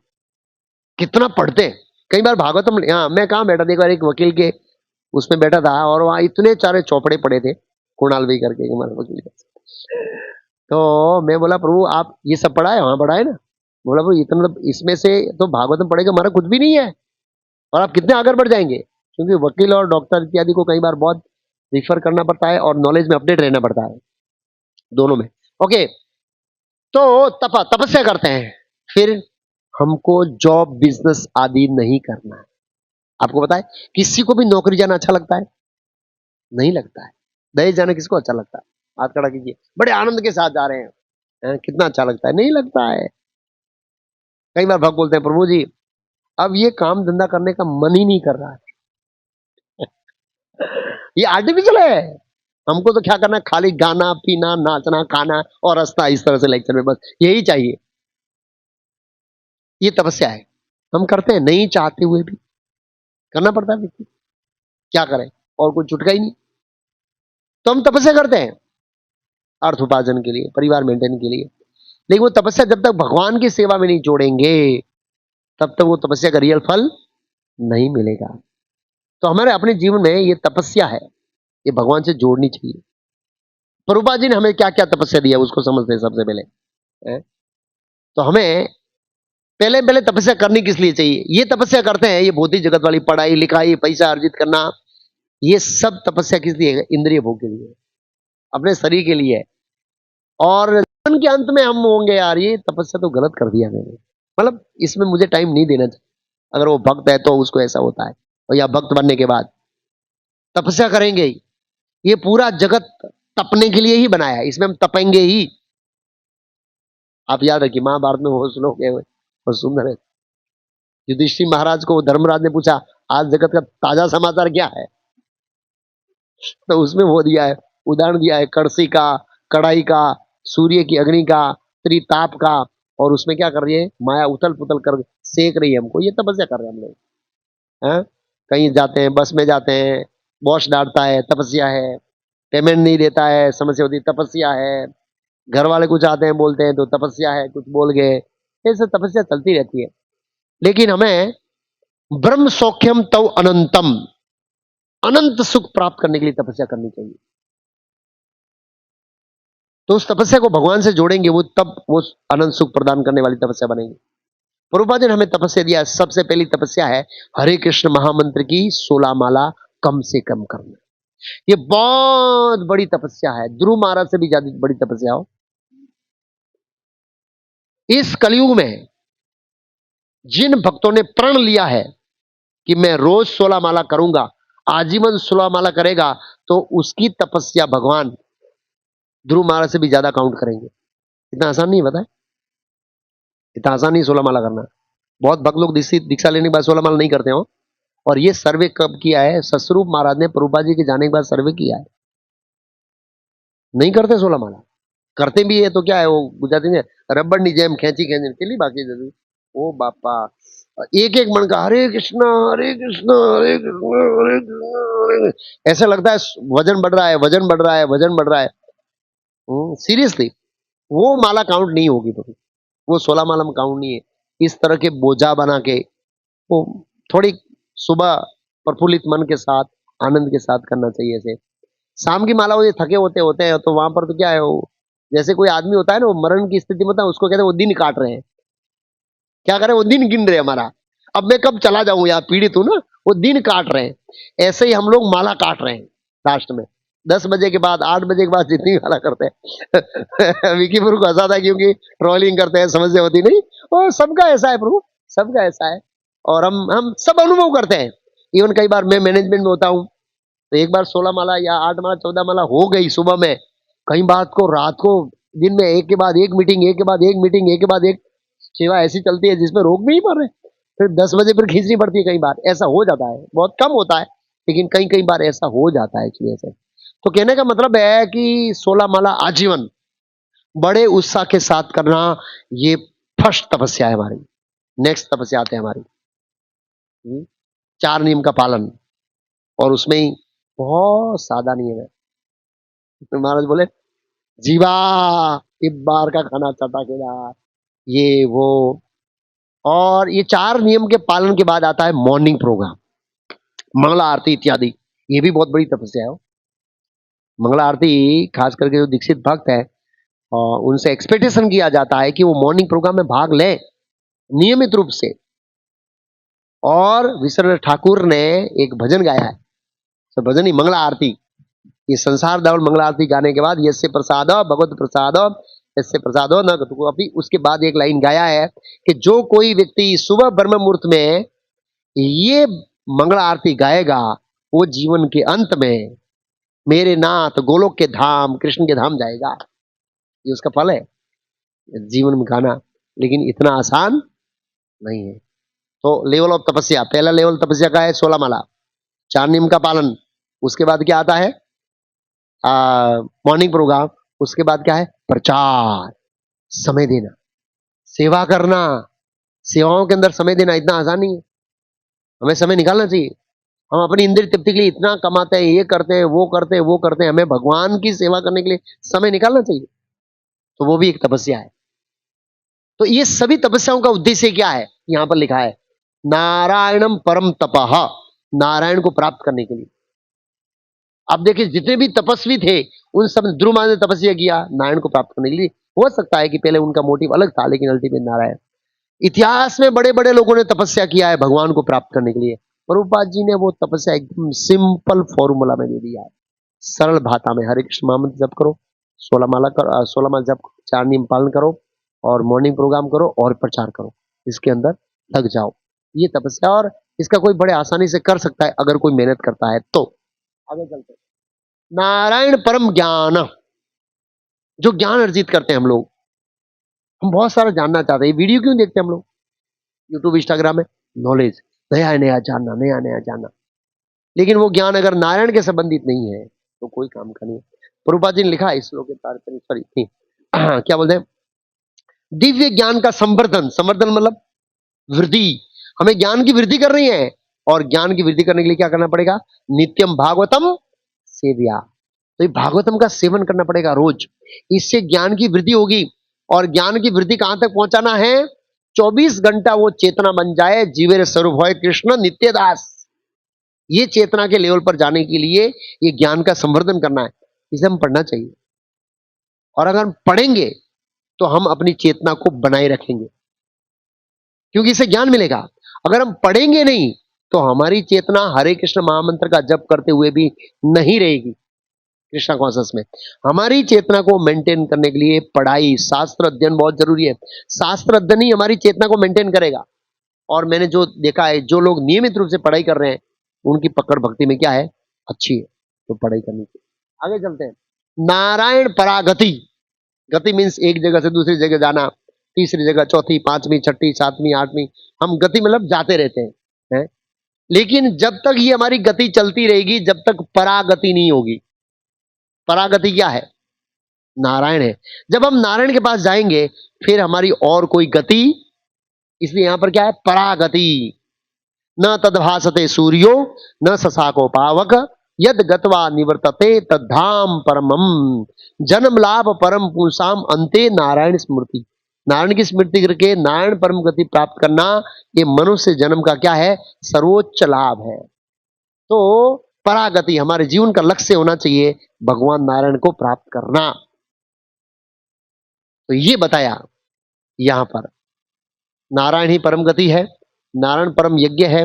[SPEAKER 1] कितना पढ़ते हैं। कई बार भागवतम, हाँ मैं कहाँ बैठा, देखो एक वकील के उसमें बैठा था और वहां इतने सारे चौपड़े पड़े थे, कुणाल भाई करके हमारे वकील के। तो मैं बोला प्रभु आप ये सब पढ़ा है? हाँ पढ़ा है ना। बोला प्रभु इतना, मतलब इसमें से तो भागवतम पढ़ेगा हमारा कुछ भी नहीं है, और आप कितने आगे बढ़ जाएंगे। क्योंकि वकील और डॉक्टर इत्यादि को कई बार बहुत रिफर करना पड़ता है और नॉलेज में अपडेट रहना पड़ता है, दोनों में। ओके, तो तपस्या करते हैं। फिर हमको जॉब बिजनेस आदि नहीं करना है। आपको पता है किसी को भी नौकरी जाना अच्छा लगता है? नहीं लगता है। दहेज जाना किसको अच्छा लगता है? हाथ खड़ा कीजिए। बड़े आनंद के साथ जा रहे हैं, कितना अच्छा लगता है? नहीं लगता है। कई बार भक्त बोलते हैं प्रभु जी अब ये काम धंधा करने का मन ही नहीं कर रहा है, ये आर्टिफिशियल है। हमको तो क्या करना है, खाली गाना पीना नाचना खाना और हंसना, इस तरह से लेक्चर में बस यही चाहिए। ये तपस्या है। हम करते हैं नहीं चाहते हुए भी, करना पड़ता है व्यक्ति, क्या करें, और कोई छुटका ही नहीं। तो हम तपस्या करते हैं अर्थ उपार्जन के लिए, परिवार मेंटेन के लिए। लेकिन वो तपस्या जब तक भगवान की सेवा में नहीं जोड़ेंगे तब तक वो तपस्या का रियल फल नहीं मिलेगा। तो हमारे अपने जीवन में ये तपस्या है, ये भगवान से जोड़नी चाहिए। प्रभुपाद जी ने हमें क्या क्या तपस्या दिया उसको समझते हैं सबसे पहले। हैं? तो हमें पहले पहले तपस्या करनी किस लिए चाहिए? ये तपस्या करते हैं, ये भौतिक जगत वाली पढ़ाई लिखाई पैसा अर्जित करना, ये सब तपस्या किस लिए है? इंद्रिय भोग के लिए, अपने शरीर के लिए। और जीवन के अंत में हम होंगे यार ये तपस्या तो गलत कर दिया मैंने, मतलब इसमें मुझे टाइम नहीं देना चाहिए। अगर वो भक्त है तो उसको ऐसा होता है, और या भक्त बनने के बाद तपस्या करेंगे ही। ये पूरा जगत तपने के लिए ही बनाया है, इसमें हम तपेंगे ही। आप याद रखिए महाभारत में वो श्लोक है, वो सुंदर है। युधिष्ठिर महाराज को धर्मराज ने पूछा आज जगत का ताजा समाचार क्या है? तो उसमें वो दिया है, उदाहरण दिया है कड़सी का, कढ़ाई का, सूर्य की अग्नि का, त्रिताप का। और उसमें क्या कर रही है माया, उथल पुथल कर सेक रही है हमको। ये तपस्या कर रहे हैं हम लोग। हैं? कहीं जाते हैं, बस में जाते हैं, बॉस डांटता है, तपस्या है। पेमेंट नहीं देता है, समस्या होती है, तपस्या है। घर वाले कुछ आते हैं बोलते हैं तो तपस्या है, कुछ बोल गए, ऐसे तपस्या चलती रहती है। लेकिन हमें ब्रह्म सौख्यम तव अनंतम, अनंत सुख प्राप्त करने के लिए तपस्या करनी चाहिए। तो उस तपस्या को भगवान से जोड़ेंगे, वो तब वो अनंत सुख प्रदान करने वाली तपस्या बनेगी। प्रभुपाद जी ने हमें तपस्या दिया। सबसे पहली तपस्या है हरे कृष्ण महामंत्र की 16 माला कम से कम करना। ये बहुत बड़ी तपस्या है, ध्रुव महाराज से भी ज्यादा बड़ी तपस्या हो। इस कलयुग में जिन भक्तों ने प्रण लिया है कि मैं रोज 16 माला करूंगा, आजीवन 16 माला करेगा, तो उसकी तपस्या भगवान ध्रुव महाराज से भी ज्यादा काउंट करेंगे। इतना आसान नहीं बताए। इतना आसान नहीं 16 माला करना। बहुत भक्त लोग दीक्षा लेने के बाद 16 माला नहीं करते हो। और ये सर्वे कब किया है? सतस्वरूप महाराज ने प्रभुपाद जी के जाने के बाद सर्वे किया है। नहीं करते 16 माला। करते भी है तो क्या है, वो गुजराती में रबड़ नी जेम खेची खेची केली बाकी जदी। ओ बापा, एक एक मन का हरे कृष्णा हरे कृष्णा हरे कृष्णा हरे कृष्णा ऐसा लगता है वजन बढ़ रहा है, वजन बढ़ रहा है, वजन बढ़ रहा है। सीरियसली वो माला काउंट नहीं होगी, तो वो 16 माला में काउंट नहीं है। इस तरह के बोझा बना के वो थोड़ी सुबह प्रफुल्लित मन के साथ, आनंद के साथ करना चाहिए। ऐसे शाम की माला वो थके होते होते हैं, तो वहां पर तो क्या है, वो जैसे कोई आदमी होता है ना, वो मरण की स्थिति में होता है, उसको कहते हैं वो दिन काट रहे हैं। क्या करे, वो दिन गिन रहे हैं हमारा, अब मैं कब चला जाऊं, यार पीड़ित हूं ना, वो दिन काट रहे हैं। ऐसे ही हम लोग माला काट रहे हैं लास्ट में 10 बजे के बाद, 8 बजे के बाद जितनी माला करते हैं। विकीपुर को हंसा था क्योंकि ट्रोलिंग करते हैं, समस्या होती नहीं। और सबका ऐसा है प्रभु, सबका ऐसा है। और हम सब अनुभव करते हैं। इवन कई बार मैं मैनेजमेंट में होता हूँ, तो एक बार 16 माला या 8 माला 14 माला हो गई सुबह में, कई बात को रात को, दिन में एक के बाद एक मीटिंग, एक के बाद एक मीटिंग, एक के बाद एक सेवा ऐसी चलती है जिसमें रोक भी नहीं पा रहे। फिर 10 बजे फिर खींचनी पड़ती है। कई बार ऐसा हो जाता है, बहुत कम होता है, लेकिन कई कई बार ऐसा हो जाता है एक्चुअली ऐसे। तो कहने का मतलब है कि 16 माला आजीवन बड़े उत्साह के साथ करना, ये फर्स्ट तपस्या है हमारी। नेक्स्ट तपस्या आते हैं हमारी 4 नियम का पालन, और उसमें ही बहुत सादा नियम है। तो महाराज बोले जीवा एक बार का खाना चटाकेदार, ये वो। और ये 4 नियम के पालन के बाद आता है मॉर्निंग प्रोग्राम, मंगला आरती इत्यादि। ये भी बहुत बड़ी तपस्या है। मंगला आरती खास करके जो दीक्षित भक्त है, उनसे एक्सपेक्टेशन किया जाता है कि वो मॉर्निंग प्रोग्राम में भाग लें नियमित रूप से। और विश्वनाथ ठाकुर ने एक भजन गाया है, तो भजन ही मंगला आरती, ये संसार धवल मंगला आरती गाने के बाद यस्य प्रसाद भगवत प्रसाद यस्य प्रसाद न तो अभी, उसके बाद एक लाइन गाया है कि जो कोई व्यक्ति सुबह ब्रह्म मुहूर्त में ये मंगला आरती गाएगा, वो जीवन के अंत में मेरे नाथ गोलोक के धाम कृष्ण के धाम जाएगा। ये उसका फल है जीवन में गाना, लेकिन इतना आसान नहीं है। तो लेवल ऑफ तपस्या, पहला लेवल तपस्या का है 16 माला, 4 नियम का पालन। उसके बाद क्या आता है? Morning programme. उसके बाद क्या है? प्रचार, समय देना, सेवा करना। सेवाओं के अंदर समय देना इतना आसान नहीं है, हमें समय निकालना चाहिए। हम अपनी इंद्रिय तृप्ति के लिए इतना कमाते हैं, ये करते हैं, वो करते हैं, वो करते हैं, हमें भगवान की सेवा करने के लिए समय निकालना चाहिए। तो वो भी एक तपस्या है। तो ये सभी तपस्याओं का उद्देश्य क्या है? यहां पर लिखा है नारायणम परम तपः, नारायण को प्राप्त करने के लिए। अब देखिए जितने भी तपस्वी थे, उन सब ने ध्रुव महाराज ने तपस्या किया नारायण को प्राप्त करने के लिए। हो सकता है कि पहले उनका मोटिव अलग था, लेकिन अल्टीमेट नारायण। इतिहास में बड़े बड़े लोगों ने तपस्या किया है भगवान को प्राप्त करने के लिए। प्रभुपाद जी ने वो तपस्या एकदम सिंपल फॉर्मूला में दे दिया है, सरल भाषा में। हरे कृष्ण महामंत्र जप करो, 16 माला करो, 16 माला जप, 4 नियम पालन करो, और मॉर्निंग प्रोग्राम करो, और प्रचार करो, इसके अंदर लग जाओ। ये तपस्या, और इसका कोई बड़े आसानी से कर सकता है अगर कोई मेहनत करता है तो। आगे चलते हैं। नारायण परम ज्ञान, जो ज्ञान अर्जित करते हैं हम लोग, हम बहुत सारा जानना चाहते हैं। वीडियो क्यों देखते हैं हम लोग? यूट्यूब इंस्टाग्राम में नॉलेज, नया नया जानना, नया नया जानना। लेकिन वो ज्ञान अगर नारायण के संबंधित नहीं है तो कोई काम का नहीं है। प्रभुपाद जी ने लिखा है इस श्लोक के तात्पर्य, सॉरी क्या बोलते हैं, दिव्य ज्ञान का संवर्धन, संवर्धन मतलब वृद्धि। हमें ज्ञान की वृद्धि कर रही है, और ज्ञान की वृद्धि करने के लिए क्या करना पड़ेगा? नित्यम भागवतम सेव्या। तो ये भागवतम का सेवन करना पड़ेगा रोज, इससे ज्ञान की वृद्धि होगी। और ज्ञान की वृद्धि कहां तक पहुंचाना है? 24 घंटा वो चेतना बन जाए, जीवेर स्वरूप होय कृष्ण नित्यदास। ये चेतना के लेवल पर जाने के लिए ये ज्ञान का संवर्धन करना है, इसे हम पढ़ना चाहिए। और अगर हम पढ़ेंगे तो हम अपनी चेतना को बनाए रखेंगे, क्योंकि इससे ज्ञान मिलेगा। अगर हम पढ़ेंगे नहीं तो हमारी चेतना हरे कृष्ण महामंत्र का जप करते हुए भी नहीं रहेगी कृष्णा कॉन्शियस में। हमारी चेतना को मेंटेन करने के लिए पढ़ाई, शास्त्र अध्ययन बहुत जरूरी है। शास्त्र अध्ययन ही हमारी चेतना को मेंटेन करेगा। और मैंने जो देखा है, जो लोग नियमित रूप से पढ़ाई कर रहे हैं, उनकी पकड़ भक्ति में क्या है? अच्छी है। तो पढ़ाई करनी चाहिए। आगे चलते हैं। नारायण परागति, गति मीन्स एक जगह से दूसरी जगह जाना, तीसरी जगह, चौथी, पांचवी, छठी, सातवीं, आठवीं, हम गति मतलब जाते रहते हैं। लेकिन जब तक ये हमारी गति चलती रहेगी, जब तक परागति नहीं होगी। परागति क्या है? नारायण है। जब हम नारायण के पास जाएंगे, फिर हमारी और कोई गति, इसलिए यहां पर क्या है? परागति। न तद्भासते सूर्यो न ससाको पावक यद गत्वा निवर्तते तद्धाम परमम। जन्म लाभ परम पुंसाम अंते नारायण स्मृति। नारायण की स्मृति करके नारायण परम गति प्राप्त करना, ये मनुष्य जन्म का क्या है? सर्वोच्च लाभ है। तो परागति हमारे जीवन का लक्ष्य होना चाहिए, भगवान नारायण को प्राप्त करना। तो ये बताया यहां पर, नारायण ही परम गति है, नारायण परम यज्ञ है,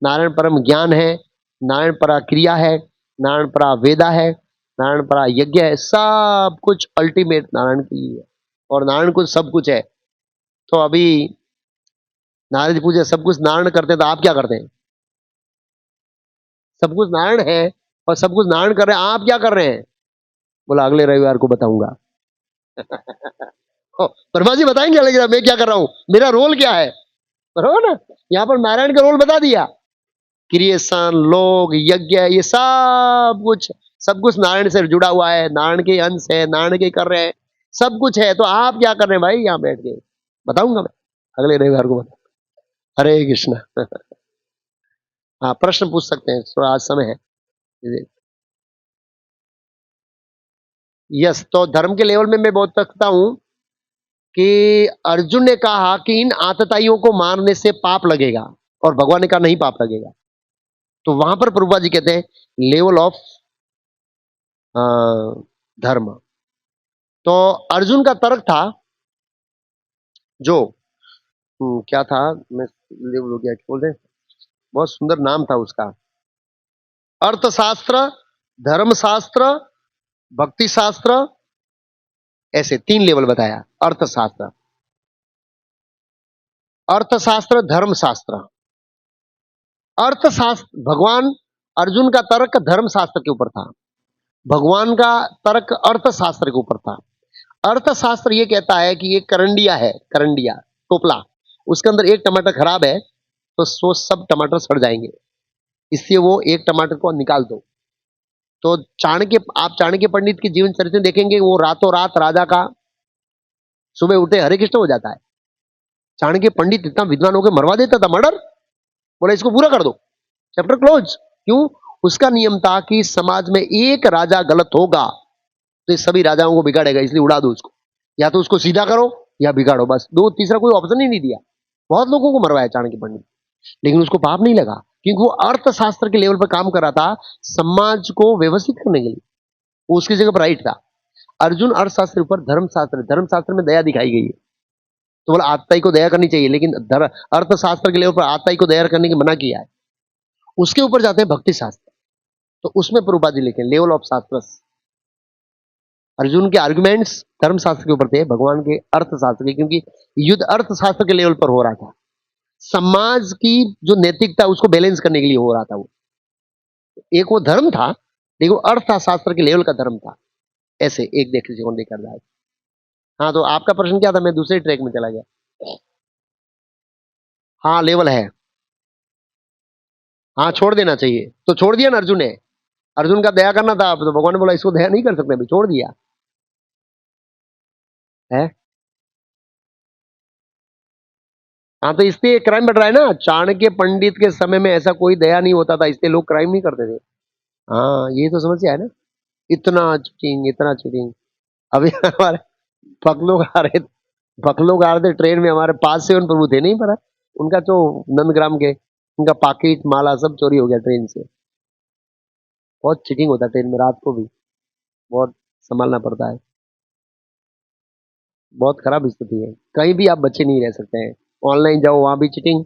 [SPEAKER 1] नारायण परम ज्ञान है, नारायण परा क्रिया है, नारायण परा वेदा है, नारायण परा यज्ञ है। सब कुछ अल्टीमेट नारायण की ही है, और नारायण कुछ सब कुछ है। तो अभी नारद जी पूछे सब कुछ नारायण करते हैं तो आप क्या करते हैं? सब कुछ नारायण है और सब कुछ नारायण कर रहे हैं, आप क्या कर रहे हैं? बोला अगले रविवार को बताऊंगा। ब्रह्मा जी बताएंगे अगले रविवार मैं क्या कर रहा हूं, मेरा रोल क्या है, बरोबर ना? यहाँ पर नारायण का रोल बता दिया। क्रिएशन, लोग, यज्ञ, ये सब कुछ नारायण से जुड़ा हुआ है, नारायण के अंश है, नारायण के कर रहे हैं, सब कुछ है। तो आप क्या कर रहे हैं भाई यहाँ बैठ के? बताऊंगा मैं अगले रविवार को बता। हरे कृष्ण। हाँ, प्रश्न पूछ सकते हैं, थोड़ा आज समय है। यस, तो धर्म के लेवल में मैं बोल सकता हूं कि अर्जुन ने कहा कि इन आतताइयों को मारने से पाप लगेगा, और भगवान ने कहा नहीं पाप लगेगा। तो वहां पर प्रभुपा जी कहते हैं लेवल ऑफ धर्म। तो अर्जुन का तर्क था जो क्या था, मैं लेवल हो गया, क्या बोलते हैं, बहुत सुंदर नाम था उसका, अर्थशास्त्र, धर्मशास्त्र, भक्ति शास्त्र, ऐसे 3 लेवल बताया। अर्थशास्त्र, अर्थशास्त्र, धर्मशास्त्र। अर्थशास्त्र, भगवान, अर्जुन का तर्क धर्मशास्त्र के ऊपर था, भगवान का तर्क अर्थशास्त्र के ऊपर था। अर्थशास्त्र ये कहता है कि ये करंडिया है, करंडिया, टोपला, उसके अंदर एक टमाटर खराब है तो सो सब टमाटर सड़ जाएंगे, इसलिए वो एक टमाटर को निकाल दो। तो चाणक्य, आप चाणक्य पंडित की जीवन चरित्र देखेंगे, वो रातों रात राजा का सुबह उठे हरे कृष्ण हो जाता है। चाणक्य पंडित इतना विद्वान होकर मरवा देता था, मर्डर, बोला इसको पूरा कर दो, चैप्टर क्लोज। क्यों? उसका नियम था कि समाज में एक राजा गलत होगा तो ये सभी राजाओं को बिगाड़ेगा, इसलिए उड़ा दो उसको, या तो उसको सीधा करो या बिगाड़ो, बस दो, तीसरा कोई ऑप्शन ही नहीं दिया। बहुत लोगों को मरवाया चाणक्य पंडित, लेकिन उसको पाप नहीं लगा, क्योंकि वो अर्थशास्त्र के लेवल पर काम कर रहा था, समाज को व्यवस्थित करने के लिए, वो उसकी जगह पर राइट था। अर्जुन अर्थशास्त्र के ऊपर धर्मशास्त्र, धर्मशास्त्र में दया दिखाई गई है, तो बोला आत्ताई को दया करनी चाहिए, लेकिन अर्थशास्त्र के लेवल पर आत्ताई को दया करने की मना किया है। उसके ऊपर जाते हैं भक्ति शास्त्र, तो उसमें प्रभुपाद जी लिखे लेवल ऑफ शास्त्र। अर्जुन के आर्गुमेंट्स धर्मशास्त्र के ऊपर थे, भगवान के अर्थशास्त्र के, क्योंकि युद्ध अर्थशास्त्र के लेवल पर हो रहा था, समाज की जो नैतिकता उसको बैलेंस करने के लिए हो रहा था। वो एक वो धर्म था, लेकिन वो अर्थशास्त्र के लेवल का धर्म था। ऐसे एक देख लीजिए, देखा जाए। हाँ, तो आपका प्रश्न क्या था? मैं दूसरे ट्रैक में चला गया। हाँ, लेवल है। हाँ, छोड़ देना चाहिए, तो छोड़ दिया ना अर्जुन ने। अर्जुन का दया करना था, तो भगवान ने बोला इसको दया नहीं कर सकते, अभी छोड़ दिया है। हाँ, तो इसलिए क्राइम बढ़ रहा है ना। चाणक्य पंडित के समय में ऐसा कोई दया नहीं होता था, इसलिए लोग क्राइम नहीं करते थे। हाँ, ये तो समस्या है ना, इतना चीटिंग, इतना चीटिंग। अभी हमारे पगलों आ रहे पगलों आ रहे थे ट्रेन में, हमारे पास से उन प्रभु थे नहीं, पर उनका जो नंदग्राम के, उनका पाकिट माला सब चोरी हो गया ट्रेन से। बहुत चीटिंग होता है ट्रेन में, रात को भी बहुत संभालना पड़ता है। बहुत खराब स्थिति है, कहीं भी आप बच्चे नहीं रह सकते हैं। ऑनलाइन जाओ वहां भी चीटिंग,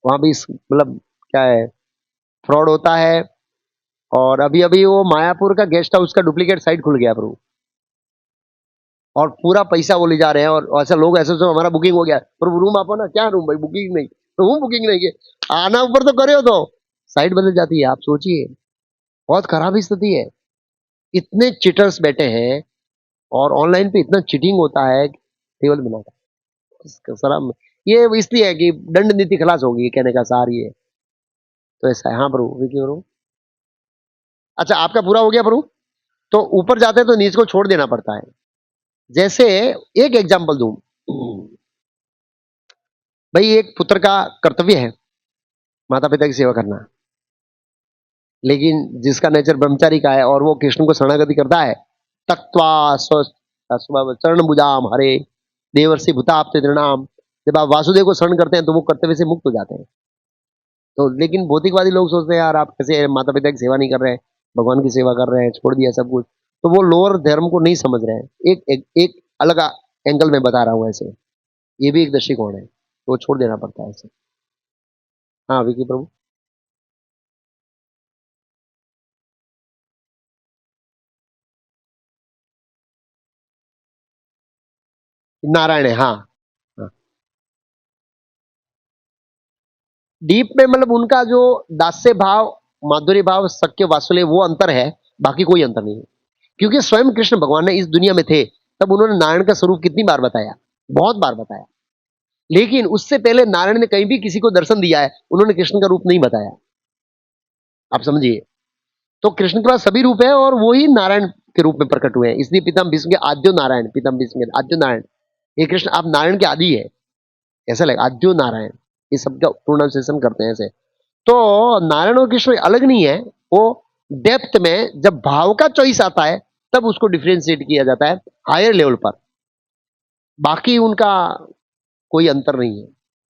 [SPEAKER 1] वहां भी मतलब क्या है, फ्रॉड होता है। और अभी अभी वो मायापुर का गेस्ट हाउस का डुप्लीकेट साइट खुल गया प्रभु, और पूरा पैसा वो ले जा रहे हैं, और ऐसा लोग ऐसे तो हमारा बुकिंग हो गया प्रभु, रूम आपो ना, क्या रूम भाई, बुकिंग नहीं, रूम बुकिंग नहीं है, आना ऊपर तो करे हो तो साइट बदल जाती है। आप सोचिए, बहुत खराब स्थिति है, इतने चिटर्स बैठे हैं, और ऑनलाइन पे इतना चीटिंग होता है, केवल बिना। इसका सारा ये इसलिए है कि दंड नीति खलास होगी, कहने का सार ये है। तो ऐसा है। हाँ प्रभु, विकी प्रभु। अच्छा, आपका पूरा हो गया प्रभु? तो ऊपर जाते हैं तो नीच को छोड़ देना पड़ता है। जैसे एक एग्जांपल दूं, भाई एक पुत्र का कर्तव्य है माता पिता की सेवा करना, लेकिन जिसका नेचर ब्रह्मचारी का है और वो कृष्ण को शरणागति करता है, तक्त्वा चरण बुजाम हरे देवर्षि भूताप्त तृणाम, जब आप वासुदेव को शरण करते हैं तो वो कर्तव्य से मुक्त हो जाते हैं। तो लेकिन भौतिकवादी लोग सोचते हैं यार आप कैसे माता पिता की सेवा नहीं कर रहे हैं, भगवान की सेवा कर रहे हैं, छोड़ दिया सब कुछ। तो वो लोअर धर्म को नहीं समझ रहे हैं। एक अलग एंगल में बता रहा हूँ ऐसे, ये भी एक दृष्टिकोण है, तो वो छोड़ देना पड़ता है ऐसे। हाँ विकी प्रभु। नारायण है, हाँ। हाँ। डीप में मतलब उनका जो दास्य भाव, माधुर्य भाव, सख्य वात्सल्य, वो अंतर है, बाकी कोई अंतर नहीं है। क्योंकि स्वयं कृष्ण भगवान ने इस दुनिया में थे तब उन्होंने नारायण का स्वरूप कितनी बार बताया, बहुत बार बताया। लेकिन उससे पहले नारायण ने कहीं भी किसी को दर्शन दिया है, उन्होंने कृष्ण का रूप नहीं बताया। आप समझिए। तो कृष्ण के पास सभी रूप है और वो ही नारायण के रूप में प्रकट हुए हैं। इसलिए पितम भीष्म के आद्यो नारायण, पितम भीष्म के आद्यो नारायण, ये कृष्ण आप नारायण के आदि है, ऐसा लगे आद्यो नारायण, ये सबका प्रोनाउंसिएशन करते हैं ऐसे। तो नारायण और कृष्ण अलग नहीं है, वो डेप्थ में जब भाव का चॉइस आता है तब उसको डिफरेंशिएट किया जाता है हायर लेवल पर, बाकी उनका कोई अंतर नहीं है,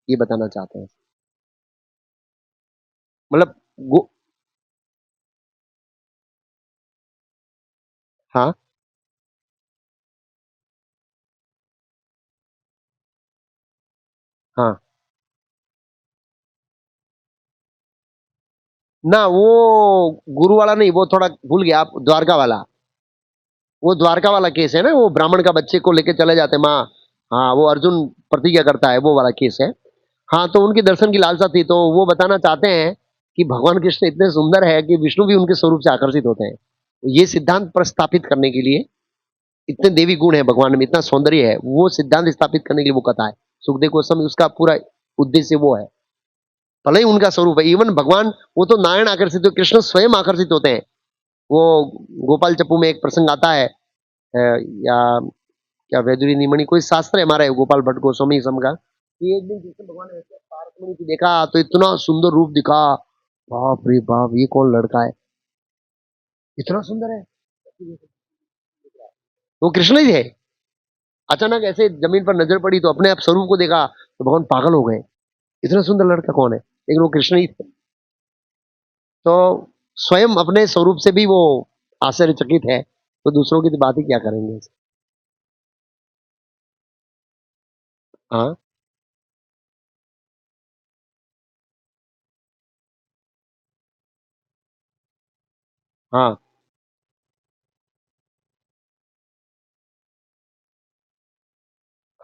[SPEAKER 1] ये बताना चाहते हैं। मतलब हाँ हाँ। ना वो गुरु वाला नहीं, वो थोड़ा भूल गया आप, द्वारका वाला। वो द्वारका वाला केस है ना, वो ब्राह्मण का बच्चे को लेके चले जाते माँ। हाँ, वो अर्जुन प्रतिज्ञा करता है, वो वाला केस है। हाँ, तो उनकी दर्शन की लालसा थी, तो वो बताना चाहते हैं कि भगवान कृष्ण इतने सुंदर है कि विष्णु भी उनके स्वरूप से आकर्षित होते हैं। ये सिद्धांत प्रस्थापित करने के लिए, इतने देवी गुण है भगवान में, इतना सौंदर्य है, वो सिद्धांत स्थापित करने के लिए वो कथा है। सुखदेव गोस्वामी उसका पूरा उद्देश्य वो है। भले ही उनका स्वरूप है, इवन भगवान, वो तो नारायण आकर्षित हो, कृष्ण स्वयं आकर्षित होते हैं। वो गोपाल चप्पू में एक प्रसंग आता है, या क्या वैदुरी निमणि कोई शास्त्र है हमारा, गोपाल भट्ट गोस्वामी सम का, कि एक दिन कृष्ण भगवान ने ऐसे पार्क में नीचे देखा तो इतना सुंदर रूप दिखा, बाप रे बाप, ये कौन लड़का है, इतना सुंदर है। वो कृष्ण ही है। अचानक ऐसे जमीन पर नजर पड़ी तो अपने आप स्वरूप को देखा तो भगवान पागल हो गए, इतना सुंदर लड़का कौन है, लेकिन वो कृष्ण ही थे। तो स्वयं अपने स्वरूप से भी वो आश्चर्यचकित है, तो दूसरों की तो बात ही क्या करेंगे। हाँ हाँ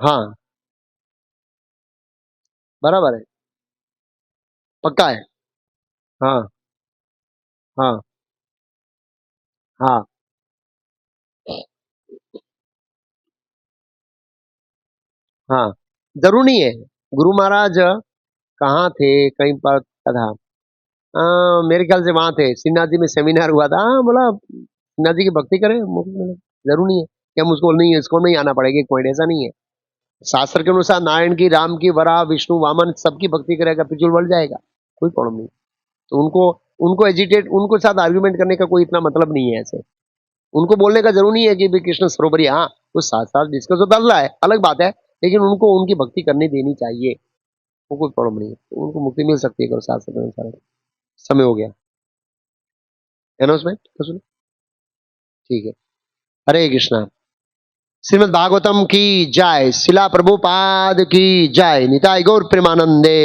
[SPEAKER 1] हाँ, बराबर है, पक्का है। हाँ हाँ हाँ हाँ, जरूर नहीं है। गुरु महाराज कहाँ थे, कहीं पर था, मेरे ख्याल से वहां थे, श्रीनाथ जी में सेमिनार हुआ था। हाँ, बोला श्रीनाथ जी की भक्ति करें, जरूर नहीं है कि हम उसको नहीं, इसको नहीं आना पड़ेगा, पॉइंट ऐसा नहीं है। शास्त्र के अनुसार नारायण की, राम की, वराह, विष्णु, वामन, सबकी भक्ति करेगा, पिछुल बढ़ जाएगा, कोई प्रॉब्लम नहीं। तो उनको उनको एजिटेट, उनको साथ आर्ग्यूमेंट करने का कोई इतना मतलब नहीं है ऐसे। उनको बोलने का जरूर नहीं है कि भाई कृष्ण सरोवरी, हाँ वो साथ साथ डिस्कस होता रहा है, अलग बात है, लेकिन उनको उनकी भक्ति करने देनी चाहिए, वो कोई प्रॉब्लम नहीं है, तो उनको मुक्ति मिल सकती है अगर साथ साथ में सारे। समय हो गया, अनाउंसमेंट तो सुनो। ठीक है। हरे कृष्णा। श्रीमद् भागवतम की जय, शिला प्रभुपाद की जय, निताई गौर प्रेमानंदे।